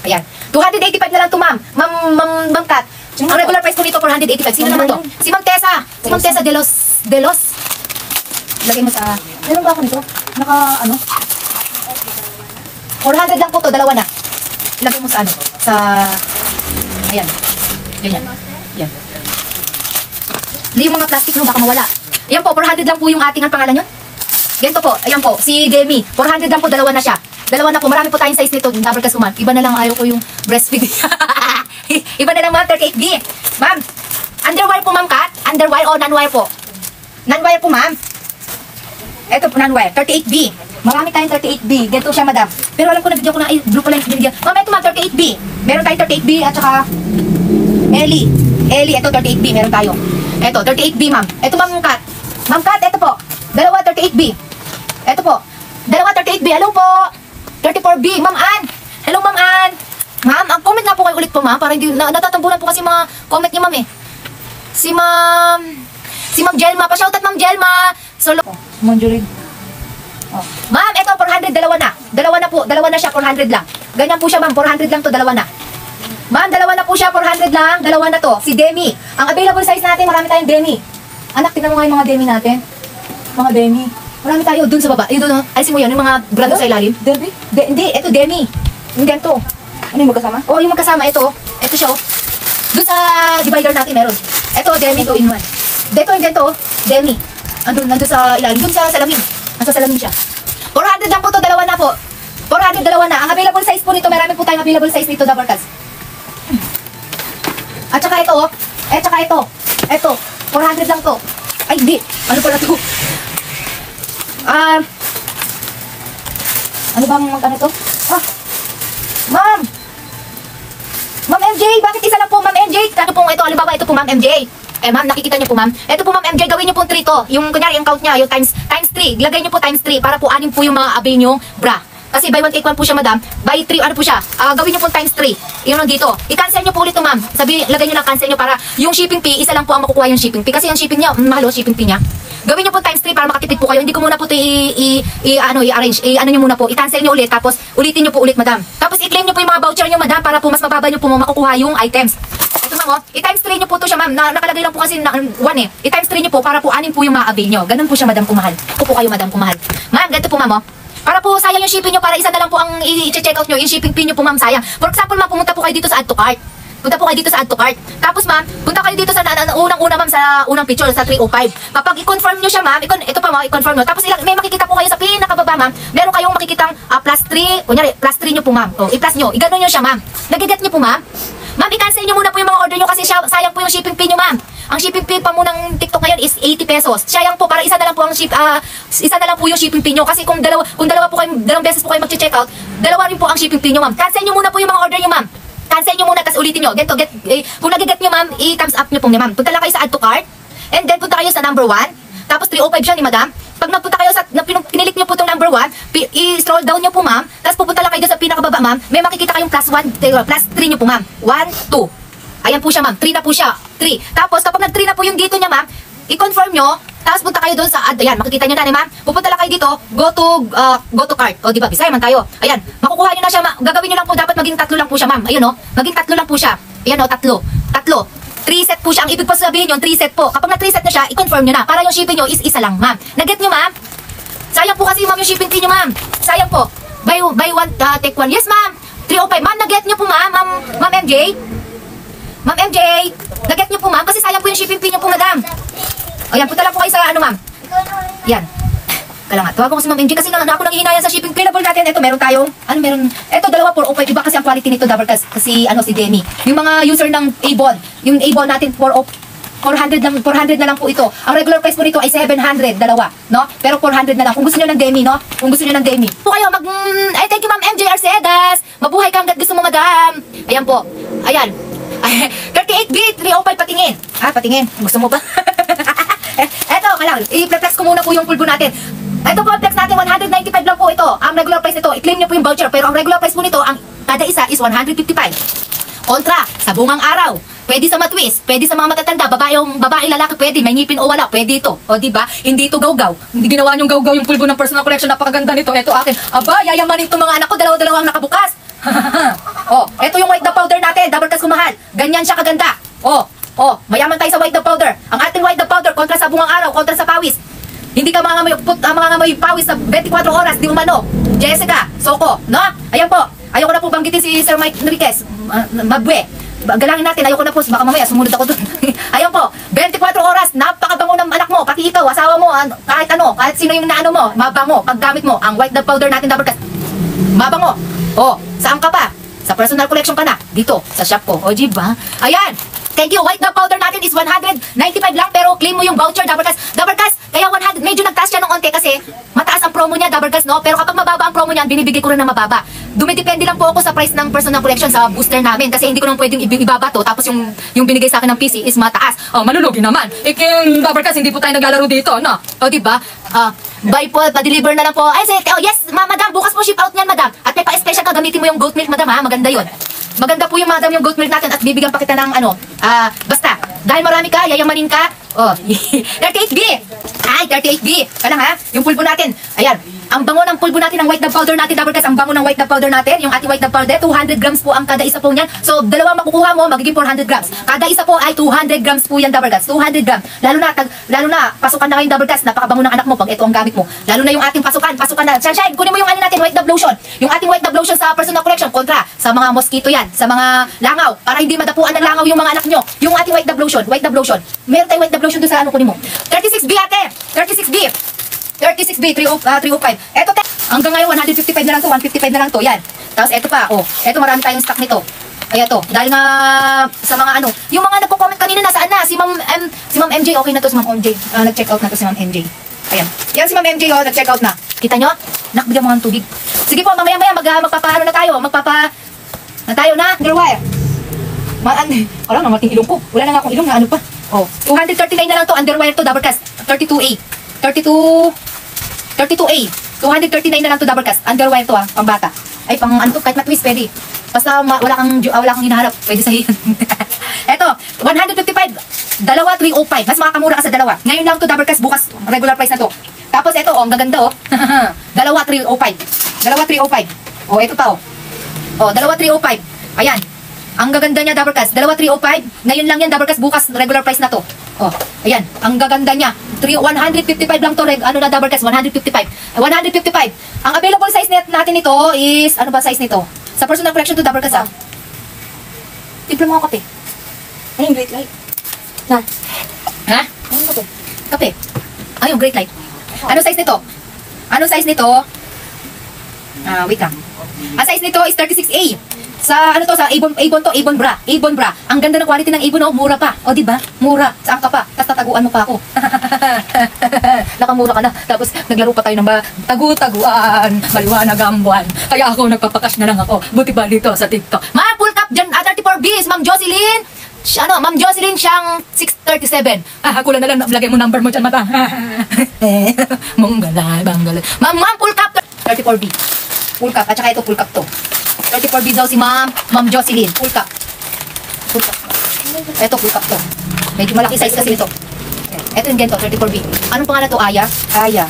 Ayan. 285 na lang to, ma'am. Ma'am Kat. Ang regular price po nito, 485. Sino naman to? Si Ma'am Tessa. Si Ma'am Tessa Delos. Lagay mo sa... Meron ba ako nito? Ano? 400 lang po to, dalawa na. Lagay mo sa ano? Sa... Ayan. Ganyan. Yan. Yung mga plastic no, baka mawala. Ayan po, 400 lang po yung ating, ang pangalan yun? Ganito po, ayan po, si Demi. 400 lang po, dalawa na siya. Dalawa na po, marami po tayong size nito. Dapat kasuman. Iba na lang, ayaw ko yung breastfeed. Iba na lang, ma'am, 38B. Ma'am, underwire po, ma'am Kat? Underwire o non-wire po? Non-wire po, ma'am. Ito po, non-wire, 38B. Marami tayong 38B. Ganito siya, madam. Pero alam ko, nabigyan ko na, ay, blue pala yung binigyan. Ma'am, ito, ma'am, 38B. Meron tayong 38B at saka Ellie, ito 38B, meron tayo. Ito, 38B, ma'am. Ito, ma'am Kat. Ma'am Kat, ito po. Dalawa, 38B. Ito po. Dalawa, 38B. Hello po. 34B. Ma'am Ann. Hello, Ma'am Ann. Ma'am, ang comment nga po kayo ulit po, ma'am. Para hindi, natatambunan po kasi mga comment niyo, ma'am eh. Si Ma'am Jelma. Pa-shoutout, Ma'am Jelma. Solo. Manjurin. Oh. Ma'am, ito, 400, dalawa na. Dalawa na po. Dalawa na siya, 400 lang. Ganyan po siya, ma'am. 400 lang to, dalawa na. Ma'am, dalawa na po siya, 400 lang. Dalawa na to. Si Demi. Ang available size natin, marami tayong Demi. Anak, tingnan mo nga yung mga Demi natin. Mga Demi. Marami tayo dun sa baba. Ayun doon, alisin mo yan, yung mga brando sa ilalim. Derby? Hindi, ito Demi. Yung ganito. Ano yung magkasama? Oh, yung magkasama, ito. Ito siya, oh. Doon sa divider natin meron. Ito, Demi 2-in-1. Dito yung ganito, oh. Demi. Nandun sa ilalim. Doon sa salamin. Nasa salamin siya. 400 lang po to, dalawa na po. 400, dalawa na. Ang available size po nito, marami po tayong available size nito, Dabarkas. At saka ito, oh. At saka ito. Ito, 400 lang to. Ay, hindi. Ano pala to? Ano bang ano to? Ma'am! Ma'am MJ, bakit isa lang po, Ma'am MJ? Ano pong ito, halimbawa, ito po, Ma'am MJ. Ma'am, nakikita niyo po, ma'am. Ito po, Ma'am MJ, gawin niyo po 3 to. Yung, kunyari, yung count niya, yung times 3. Lagay niyo po times 3 para po 6 po yung mga avail niyong bra. Kasi buy 1 take 1 po siya, madam. Buy 3, ano po siya? Gawin niyo po times 3. Yung nandito. I-cancel niyo po ulit to, ma'am. Lagay niyo lang cancel niyo para yung shipping fee, isa lang po ang makukuha yung shipping fee. Kasi yung shipping niya, mahal shipping fee niya. Gawin niyo po times 3 para makatipid po kayo. Hindi ko muna po ito i-arrange. Ano niyo muna po. I-cancel niyo ulit. Tapos, ulitin niyo po ulit, madam. Tapos, i-claim niyo po yung mga voucher niyo, madam, para po mas mababa niyo po makukuha yung items. Ito, ma'am, i-times 3 niyo po to siya, ma'am. Nakalagay lang po kasi 1 eh. I-times 3 niyo po para po 6 po yung ma-avail niyo. Ganun po siya, madam, kumahal. Opo kayo, madam, kumahal. Ma'am, ganito po, ma'am, oh. Para po sayang yung shipping nyo, para isa na lang po ang i-check out nyo, yung shipping fee nyo po, ma'am, sayang. For example, ma'am, pumunta po kayo dito sa add to cart. Punta po kayo dito sa add to cart. Tapos, ma'am, punta kayo dito sa unang-una, ma'am, sa unang picture, sa 305. Kapag i-confirm nyo siya, ma'am, ito pa, ma'am, i-confirm nyo. Tapos, may makikita po kayo sa pinakababa, ma'am. Meron kayong makikitang plus 3, kunyari, plus 3 nyo po, ma'am. O, i-plus nyo. I-ganon nyo siya, ma'am. Nagiget nyo po, ma'am. Ma'am, i-cancel nyo muna po yung mga order nyo kasi sayang po yung shipping fee nyo, ma'am. Ang shipping fee pa mo ng TikTok ngayon is 80 pesos. Sayang po, para isa na lang po ang isa na lang po yung shipping fee nyo. Kasi kung dalawa po kayo, dalawang beses po kayo mag-check out, dalawa rin po ang shipping fee nyo, ma'am. Cancel nyo muna po yung mga order nyo, ma'am. Cancel nyo muna, tapos ulitin nyo. Kung nag-get nyo, ma'am, i-thumbs up nyo po niya, ma'am. Punta lang kayo sa add to cart. And then, punta kayo sa number 1. Tapos 305 siya ni madam. Pag nagpunta kayo sa, pinilik nyo po itong number 1, i-scroll down nyo po, ma'am. Tapos pupunta lang kayo sa pinakababa, ma'am. May makikita kayong plus 3 nyo po, ma'am. 1, 2. Ayan po siya, ma'am. 3 na po siya. 3. Tapos, kapag nag-3 na po yung dito niya, ma'am, i-confirm nyo. Tapos, punta kayo doon sa add. Ayan, makikita nyo na, ma'am. Pupunta lang kayo dito. Go to cart. O, diba? Bisaya man tayo. Ayan. Makukuha nyo na siya, gagawin nyo lang po. Dapat maging 3 lang po siya, ma'am. Ayun, o. Maging 3 lang po siya. Ayan, o. 3. 3 set po siya. Ang ibig po sabihin yun, 3 set po. Kapag nag-3 set na siya, i-confirm nyo na. Para yung shipping nyo is isa lang, ma'am. Nag-get nyo, ma'am? Sayang po kasi, ma'am, yung shipping fee nyo, ma'am. Sayang po. Buy 1, take 1. Yes, ma'am. 305. Ma'am, nag-get nyo po, ma'am. Ma'am MJ. Ma'am MJ, nag-get nyo po, ma'am, kasi sayang po yung shipping fee nyo po, madam. Ayan, punta lang po kayo sa ano, ma'am. Yan. Kala nga, tawagan ko si Ma'am MJ kasi ako nanghihinayan sa shipping claimable natin. Ito, meron tayong, ito, 405. Iba kasi ang quality nito, double kasi, si Demi. Yung mga user ng A-Ball, yung A-Ball natin, 400 na lang po ito. Ang regular price po nito ay 700, dalawa, no? Pero 400 na lang. Kung gusto niyo ng Demi, no? Kung gusto niyo ng Demi. Po kayo, thank you, Ma'am MJ Arcedas. Mabuhay ka hanggat gusto mo, madam. Ayan po. Ayan. 38B, 305, patingin. Patingin. Gusto mo ba? Eto, i-flex ko muna po yung pulbo natin. Ito po, flex natin, 195 lang po ito. Ang regular price nito, i-claim nyo po yung voucher. Pero ang regular price po nito, ang kada isa is 155. Kontra, sa bungang araw. Pwede sa matwist, pwede sa mga matatanda, babae, lalaki, pwede, may ngipin o wala, pwede ito. O, diba? Hindi ito gawgaw. Hindi ginawa niyong gawgaw yung pulbo ng personal collection, napakaganda nito. Ito akin. Aba, yayamanin itong mga anak ko, dalawa-dalawa ang nakabukas. Ito yung white dog powder natin, double cast kumahal. Ganyan siya kaganda. Mayaman tayo sa white dog powder. Ang ating white dog powder, kontra sa bungang araw, kontra sa pawis. Hindi ka mangangamoy pawis sa 24 oras, di umano. Jessica, Soko, no? Ayan po. Ayoko na po banggitin si Sir Mike Enriquez. Mabwe. Galangin natin, ayoko na po. Baka mamaya, sumunod ako dun. Ayan po. 24 oras, napakabango ng anak mo. Pati ikaw, asawa mo, kahit sino yung naano mo, mabango. Paggamit mo, ang white dog powder natin, double cast. Mabango. Saan ka pa? Sa personal collection ka na. Dito, sa shop ko. Diba? Ayan. Thank you. White dog powder natin is 195 lang, pero claim mo yung voucher, double cast. Double cast, kaya 100, medyo nagtaas siya ng onte kasi mataas ang promo niya, double cast, no? Pero kapag mababa ang promo niyan, binibigay ko rin ng mababa. Dumidepende lang po ako sa price ng personal collection sa booster namin kasi hindi ko nang pwedeng ibaba to, tapos yung binigay sa akin ng PC is mataas. Malulugi naman. Double cast, hindi po tayo naglalaro dito, no? Diba? Buy po, pa-deliver na lang po. Yes, madam, bukas po ship out niyan, madam. At may pa-special ka, gamitin mo yung goat milk, madam, ha? Maganda yun. Maganda po yung madam yung goat milk natin at bibigyan pa kita ng basta, dahil marami ka, yayamanin ka. 38B. 38B. Kailang ha, yung pulbo natin. Ayan, ang bango ng pulbo natin, ang white dog powder natin, double cast, ang bango ng white dog powder natin, yung ating white dog powder, 200 grams po ang kada isa po niyan. So, dalawa makukuha mo, magiging 400 grams. Kada isa po ay 200 grams po yan, double cast. 200 grams. Lalo na, pasukan na kayong double cast, napakabango ng anak mo pag ito ang gamit mo. Lalo na yung ating pasukan na. Sunshine, kunin mo yung natin, white dog lotion. Yung ating white dog lotion sa personal collection, kontra, sa mga mosquito yan, sa mga langaw, para hindi madapuan ng langaw yung mga anak nyo. Yung ating white dog lotion. Meron tayong white dog lotion doon sa kunin mo. 36B ate, 36B, 305. Eto, hanggang ngayon, 155 na lang to, 155 na lang to, yan. Tapos eto pa, eto marami tayong stock nito. Kaya to, dahil nga sa mga ano, yung mga nagko-comment kanina nasaan na? Si Ma'am MJ, okay na to si Ma'am MJ. Nag-check out na to si Ma'am MJ. Ayan. Yan si Ma'am MJ, oh, nag-check out na. Kita nyo? Nakbigyan mo ng tubig. Sige po, mamaya-maya magpapaano na tayo. Na tayo na, underwire. Wala na, mating ilong ko. Wala na nga akong ilong na ano pa. Oh, 239 na lang to, underwire to, double cast. 32A. 32A. 239 na lang to, double cast. Underwire to, pambata. Ay, pang ano to, kahit matwist, pwede. Basta wala kang hinaharap, pwede sahihin. Eto, 155. Dalawa, 305. Mas makakamura ka sa dalawa. Ngayon lang to, double cast, bukas, regular price na to. Tapos eto, ang gaganda, oh. Dalawa, 305. Dalawa, 305. Oh, eto pa, oh. Oh, dalawa, 305. Ayan. Ang gaganda niya, double cast. Dalawa, 305. Ngayon lang yan, double cast, bukas, regular price na to. Oh, ayan. Ang gaganda niya. 155 lang to, ano na, double cast, 155. 155. Ang available size natin nito is, ano ba size nito? Sa personal collection to, double cast, Timpla mo ako, kape. Ano yung great light? Na. Ha? Ano yung kape? Kape. Ayun, great light. Ano size nito? Ano size nito? Wait lang. Ang size nito is 36A. Sa ano to, sa Avon to, Avon bra. Avon bra. Ang ganda ng quality ng Avon, oh, mura pa. O, di ba? Mura. Saan ka pa? Tapos tataguan mo pa ako. Nakamura ka na. Tapos naglaro pa tayo ng tagu-taguan. Maliwanag ang buwan. Kaya ako nagpapakas na lang ako. Buti ba dito sa TikTok? Ma, full cup dyan, 34Bs, Ma'am Jocelyn. Ma'am Jocelyn siyang 637. Kulang na lang, lagay mo number mo dyan, mata. Monggalay, bangalay. Ma'am, full cup. 34B. Full cup. At saka ito, full cup to. 34B daw si Ma'am Jocelyn. Full cup. Full cup. Ito, full cup to. Medyo malaki size kasi ito. Ito yung ganito, 34B. Anong pangalan to? Aya? Aya.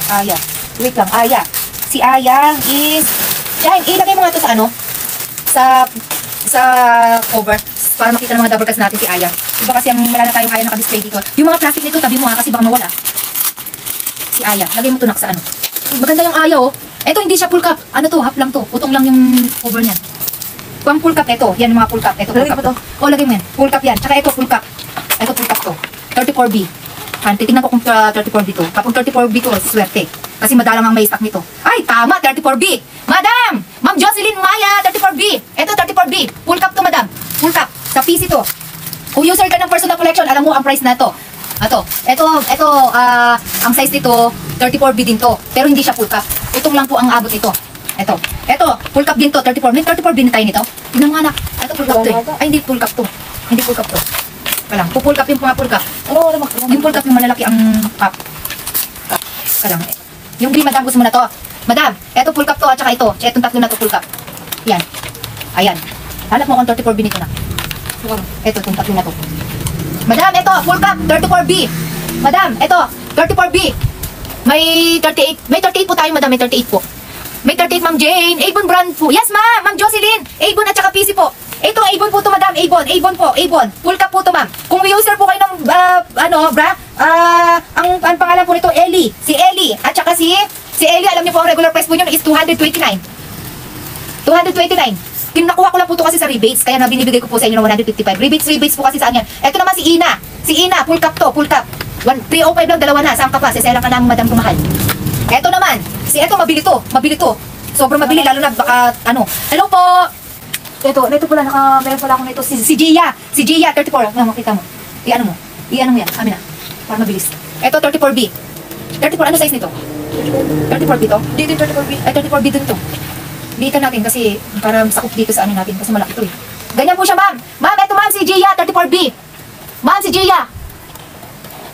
Wait lang, Aya. Si Aya is... Shine, ilagay mo nga to sa ano? Sa cover. Para makita ng mga double cast natin si Aya. Iba kasi ang wala na tayong Aya naka-display dito. Yung mga plastic nito, tabi mo ha, kasi baka mawala. Si Aya. Lagay mo to nak sa ano. Maganda yung Aya, oh. Ito hindi siya full cup. Ano to? Half lang to. Utong lang yung cover niyan. Kung full cup, ito. Yan yung mga full cup. Ito, full cup to. O, lagay mo yan. Full cup yan. Tsaka ito, full cup. Ito, full cup to. 34B. Titignan ko kung 34B to. Kapag 34B to, swerte. Kasi madalang ang may stock nito. Ay, tama, 34B. Madam! Ma'am Jocelyn Maya, 34B. Ito, 34B. Full cup to, madam. Full cup. Sa PC to. Kung user ka ng personal collection, alam mo ang price na to. Ito, ang size nito, 34B din to. Pero hindi siya full cup. Itong lang po ang abot nito. Ito, full cup din to, 34. May 34B na tayo nito. Tingnan nga anak. Ito, full cup to eh. Ay, hindi full cup to. Hindi full cup to. Kalang, full cup yung mga full cup. Yung full cup yung malalaki ang cup. Kalang. Yung green, madam, gusto mo na to. Madam, ito full cup to at saka ito. Itong tatlo na to full cup. Yan. Ayan. Hanap mo kung 34B nito na. Ito, itong tatlo na to. Madam, ito, full cup, 34B. Madam, ito, 34B. May 38. May 38 po tayo, madam. May 38 po. May 38, Ma'am Jane. Avon brand po. Yes, Ma'am Jocelyn. Avon at saka PC po. Ito, Avon po to, madam. Avon po. Avon. Full cup po to, ma'am. Kung user po kayo ng, ang pangalan po nito, Ellie. Si Ellie. At saka si Ellie, alam niyo po, ang regular price po nyo is 229. 229. Nakuha ko lang po ito kasi sa rebates. Kaya binibigay ko po sa inyo ng 155. Rebates po kasi saan yan. Ito naman si Ina. Si Ina, full cup to, full cup. 305 lang, dalawa na. Saan ka pa? Sisela ka namin, madam, kumahal. Ito naman. Ito, mabili to. Sobrang mabili, lalo na baka, Hello po. Ito pala, meron pala ako nito. Si Gia. Si Gia, 34. Makita mo. I-ano mo yan. Amin na. Para mabilis. Ito, 34B. 34, ano size nito? 34B to? Dito 34B. Ay, 34B dun to. Dito natin kasi para sakop dito sa natin kasi malaki to eh. Ganyan po siya, ma'am. Ma'am, ito ma'am, si Gia, 34B. Ma'am, si Gia.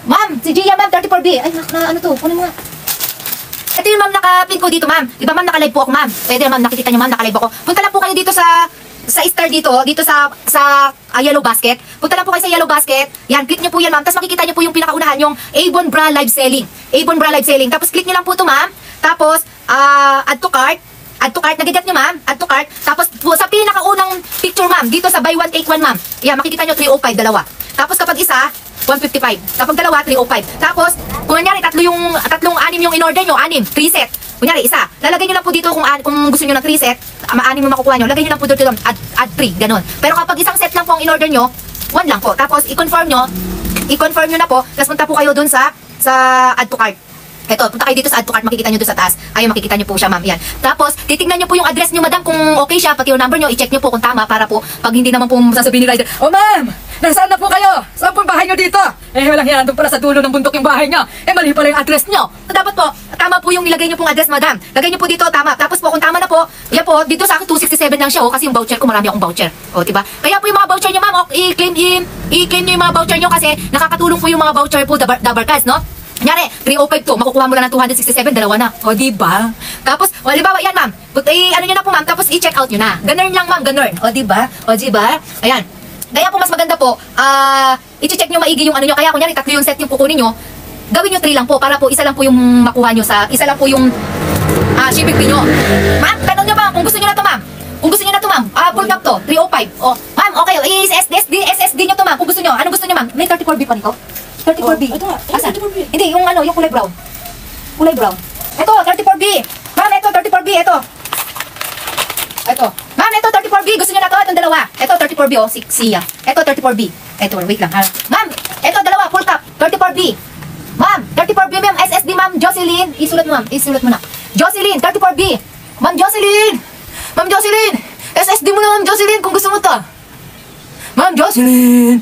Ma'am, 34B. Ay, ano to? Kunin mo nga. Ito yung ma'am nakapin ko dito, ma'am. Diba ma'am, nakalive po ako, ma'am. Pwede na ma'am, nakikita nyo ma'am, nakalive ako. Punta lang po kayo dito sa star dito sa yellow basket. Punta lang po kayo sa yellow basket. Yan, click nyo po yan, ma'am. Tapos makikita nyo po yung pinakaunahan, yung Avon Bra Live Selling. Avon Bra Live Selling. Tapos click nyo lang po ito, ma'am. Tapos, add to cart. Nagigat nyo, ma'am. Add to cart. Tapos, sa pinakaunang picture, ma'am. Dito sa buy one, take one, ma'am. Yan, makikita nyo 305, dalawa. Tapos, kapag isa, 155. Kapag dalawa, 305. Tapos, kung nangyari, anim yung in-order nyo, 6, 3 set. Kunyari, isa. Lalagay nyo lang po dito kung gusto nyo ng 3 set, 6 yung makukuha nyo. Lagay nyo lang po dito, add 3, ganun. Pero kapag isang set lang po ang in-order nyo, 1 lang po. Tapos, i-confirm nyo na po, tapos punta po kayo dun sa add to cart. Ito, punta kayo dito sa add to cart, makikita nyo doon sa taas. Ayun, makikita nyo po siya, ma'am. Yan. Tapos, titignan nyo po yung address nyo, madam, kung okay siya, pati yung number nyo, i-check nyo po kung tama para po, pag hindi naman po sasabihin ni rider, oh ma'am, nasaan na po kayo? Saan po yung bahay nyo dito? Walang yan, doon pala sa dulo ng bundok yung bahay nyo. Mali pala yung address nyo. So, dapat po, tama po yung nilagay nyo pong address, madam. Lagay nyo po dito, tama. Tapos po, kung tama na po, yan po, dito sa akin 267 lang siya, kasi yung voucher ko, marami akong voucher. Diba? Kaya po yung mga voucher nyo, ma'am, i-claim nyo yung mga voucher nyo kasi nakakatulong po yung mga voucher po, Dabarkas, no? Kunyari, 305 to, makukuha mo lang ng 267, dalawa na. Diba? Tapos, halimbawa, yan ma'am, ano nyo na po ma'am, tapos i-check out nyo na. Ganun lang ma'am, ganun. Diba? Diba? Ayan. Kaya po mas maganda po, i-check nyo maigi yung ano nyo. Kaya kunyari, 3 yung set yung kukunin nyo, gawin nyo 3 lang po, para po isa lang po yung makuha nyo isa lang po yung shipping fee nyo. Ma'am, tanong nyo ma'am, kung gusto nyo na to ma'am. Kung gusto nyo na to ma'am, full cup to, 305. Ma'am, okay, SSD nyo to ma'am, kung gusto nyo. Anong gusto nyo ma'am? May 34B pa nito? 34B. Ito nga. Asan? 34B. Hindi, yung ano, yung kulay brown. Kulay brown. Ito, 34B. Ma'am, ito, 34B, ito. Ito. Ma'am, ito, 34B. Gusto niyo na to? Itong dalawa. Ito, 34B, oh, siya. Ito, 34B. Ito, wait lang. Ma'am, ito, dalawa, full cup. 34B. Ma'am, 34B, ma'am. SSD, ma'am. Jocelyn. Isulat mo, ma'am. Isulat mo na. Jocelyn, 34B. Ma'am Jocelyn. Ma'am Jocelyn. SSD mo na, ma'am Jocelyn, kung gusto mo to. Ma'am Jocelyn.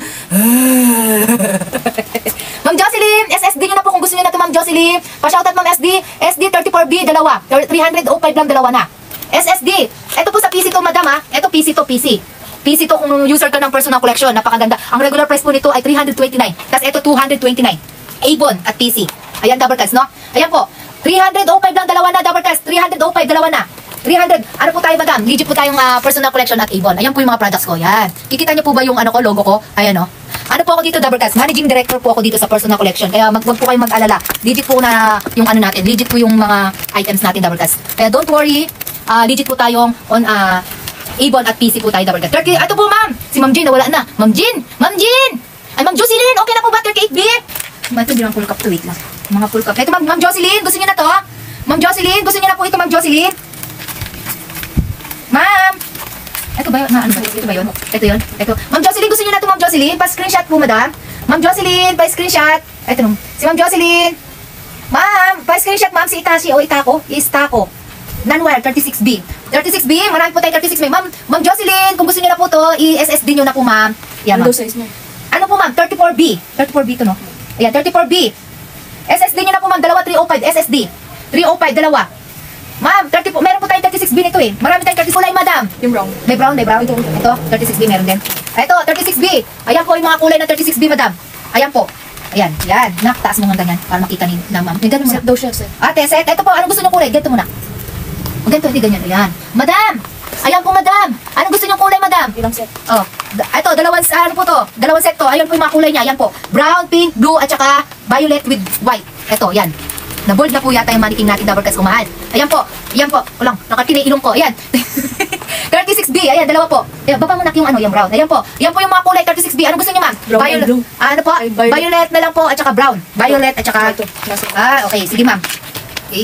Ma'am Jocelyn, SSD nyo na po kung gusto nyo na ito, Ma'am Jocelyn. Pa-shoutout, Ma'am SD 34B, dalawa. 305 lang, dalawa na. SSD. Ito po sa PC to, madam, ha? Ito PC to, PC. PC to kung user ka ng personal collection. Napakaganda. Ang regular price po nito ay 329. Tapos ito, 229. Avon at PC. Ayan, double cards, no? Ayan po. 305 lang, dalawa na, double cards. 305, dalawa na. 300. Ano po tayo, madam? Legit po tayong personal collection at Avon. Ayan po yung mga products ko. Yan. Kikita niyo po ba yung ano ko, logo ko? Ayan, no? Ano po ako dito, Dabarkas? Managing director po ako dito sa personal collection. Kaya wag po kayong mag-alala. Legit po na yung ano natin. Legit po yung mga items natin, Dabarkas. Kaya don't worry. Legit po tayong on Avon at PC po tayo, Dabarkas. Turkey, ito po, ma'am. Si Ma'am Jean, nawala na. Ma'am Jean! Ma'am Jean! Ay, Ma'am Jocelyn, okay na po ba? 38B? Ito, hindi lang full cup to. Wait lang. Mga full cup. Ito, Ma'am Jocelyn, gusto niyo na to? Ma'am Jocelyn, gusto niyo na po ito, Ma'am Jocelyn? Ma'am! Ito ba yun? Ano ba? Ito ba yun? Ito yun? Ito. Ma'am Jocelyn, gusto niyo na ito, Ma'am Jocelyn? Pa-screenshot po, madam. Ma'am Jocelyn, pa-screenshot. Ito nung. Si Ma'am Jocelyn. Ma'am, pa-screenshot, ma'am. Si Itachi o Itako. Istako. Non-wire, 36B. 36B, marami po tayo 36B. Ma'am Jocelyn, kung gusto niyo na po to, i-SSD niyo na po, ma'am. Yan, ma'am. Ano size mo? Ano po, ma'am? 34B. 34B to, no? Ayan, 34B. SSD niyo na po, ma'am. Dalawa, 305. SSD. 305, dalawa. Ma'am, 30 po. Meron po tayong 36B nito eh. Marami tayong 30 kulay, madam. Yung brown. May brown. Ito, 36B meron din. Ito, 36B. Ayan po yung mga kulay ng 36B, madam. Ayan po. Ayan, yan. Naktaas mo nga ganyan para makita ni na ma'am. Ganun Set muna. daw siya, set. Ate, set. Ito po, anong gusto niyo kulay? Ganito muna. Ganito, hindi ganyan. Ayan. Madam! Ayan po, madam. Anong gusto niyo kulay, madam? Ilang set? Oh, ito, ano po to? Dalawang set to. Ayan po yung mga kulay niya. Ayan po. Brown, pink, blue, at saka violet with white. Ito, yan. Na-bold na po yata yung maniking natin, Dabarkas kumahal. Ayan po. Ayan po. Ulang, nakakiniilong ko. Ayan. 36B. Ayan, dalawa po. Ayan, baba mo na yung ano, yung brown. Ayan po. Ayan po yung mga kulay, 36B. Ano gusto niyo, ma'am? Brown and blue. Ano po? Ay, violet. Violet na lang po, at saka brown. Violet, at saka... Ito, nasa. Okay. Sige, ma'am.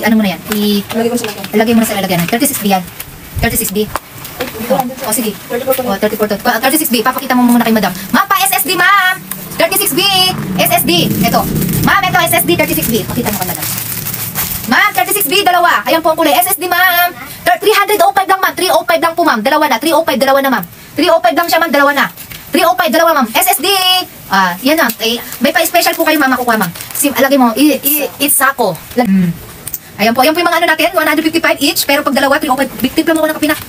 Ano mo na yan? Lagay ko sa lagay. Ilagay mo na sa lalagyan. 36B yan. 36B. O, sige. 34 O, 34 to. 36B. Papakita mo muna kay madam. Ma'am, pa SSD, ma'am. 36B. SSD. Ito. Ma'am, ito SSD 36B. Pakita mo kay madam. Ma'am, 36B, dalawa. Ayan po ang kulay. SSD, ma'am. 305 lang, ma'am. 305 lang po, ma'am. Dalawa na. 305, dalawa na, ma'am. 305 lang siya, ma'am. Dalawa na. 305, dalawa, ma'am. SSD. Yan na. May pa-special po kayo, ma'am. Makukuha, ma'am. Alagay mo. It's sako. Ayan po. Ayan po yung mga ano natin. 155 each. Pero pag dalawa, 305. Big tip lang ako ng kapinak.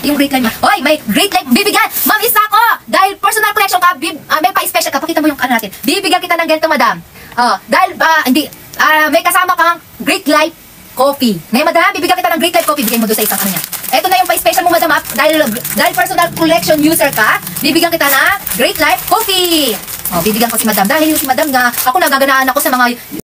Yung Great Line, ma'am. Hoy, may Great Line. Bibigyan. Ma'am, isa ko. Dahil personal collection ka, may pa-special ka. Pakita mo yung ano natin. Bibigyan kita ng ganito, madam. Dahil, may kasama kang Great Life Coffee. Ngayon, madam, bibigyan kita ng Great Life Coffee. Bigyan mo doon sa isang ano niya. Ito na yung pa-special mo, madam. Dahil personal collection user ka, bibigyan kita na Great Life Coffee. Bibigyan ko si madam. Dahil yung si madam nga, ako nagaganaan ako sa mga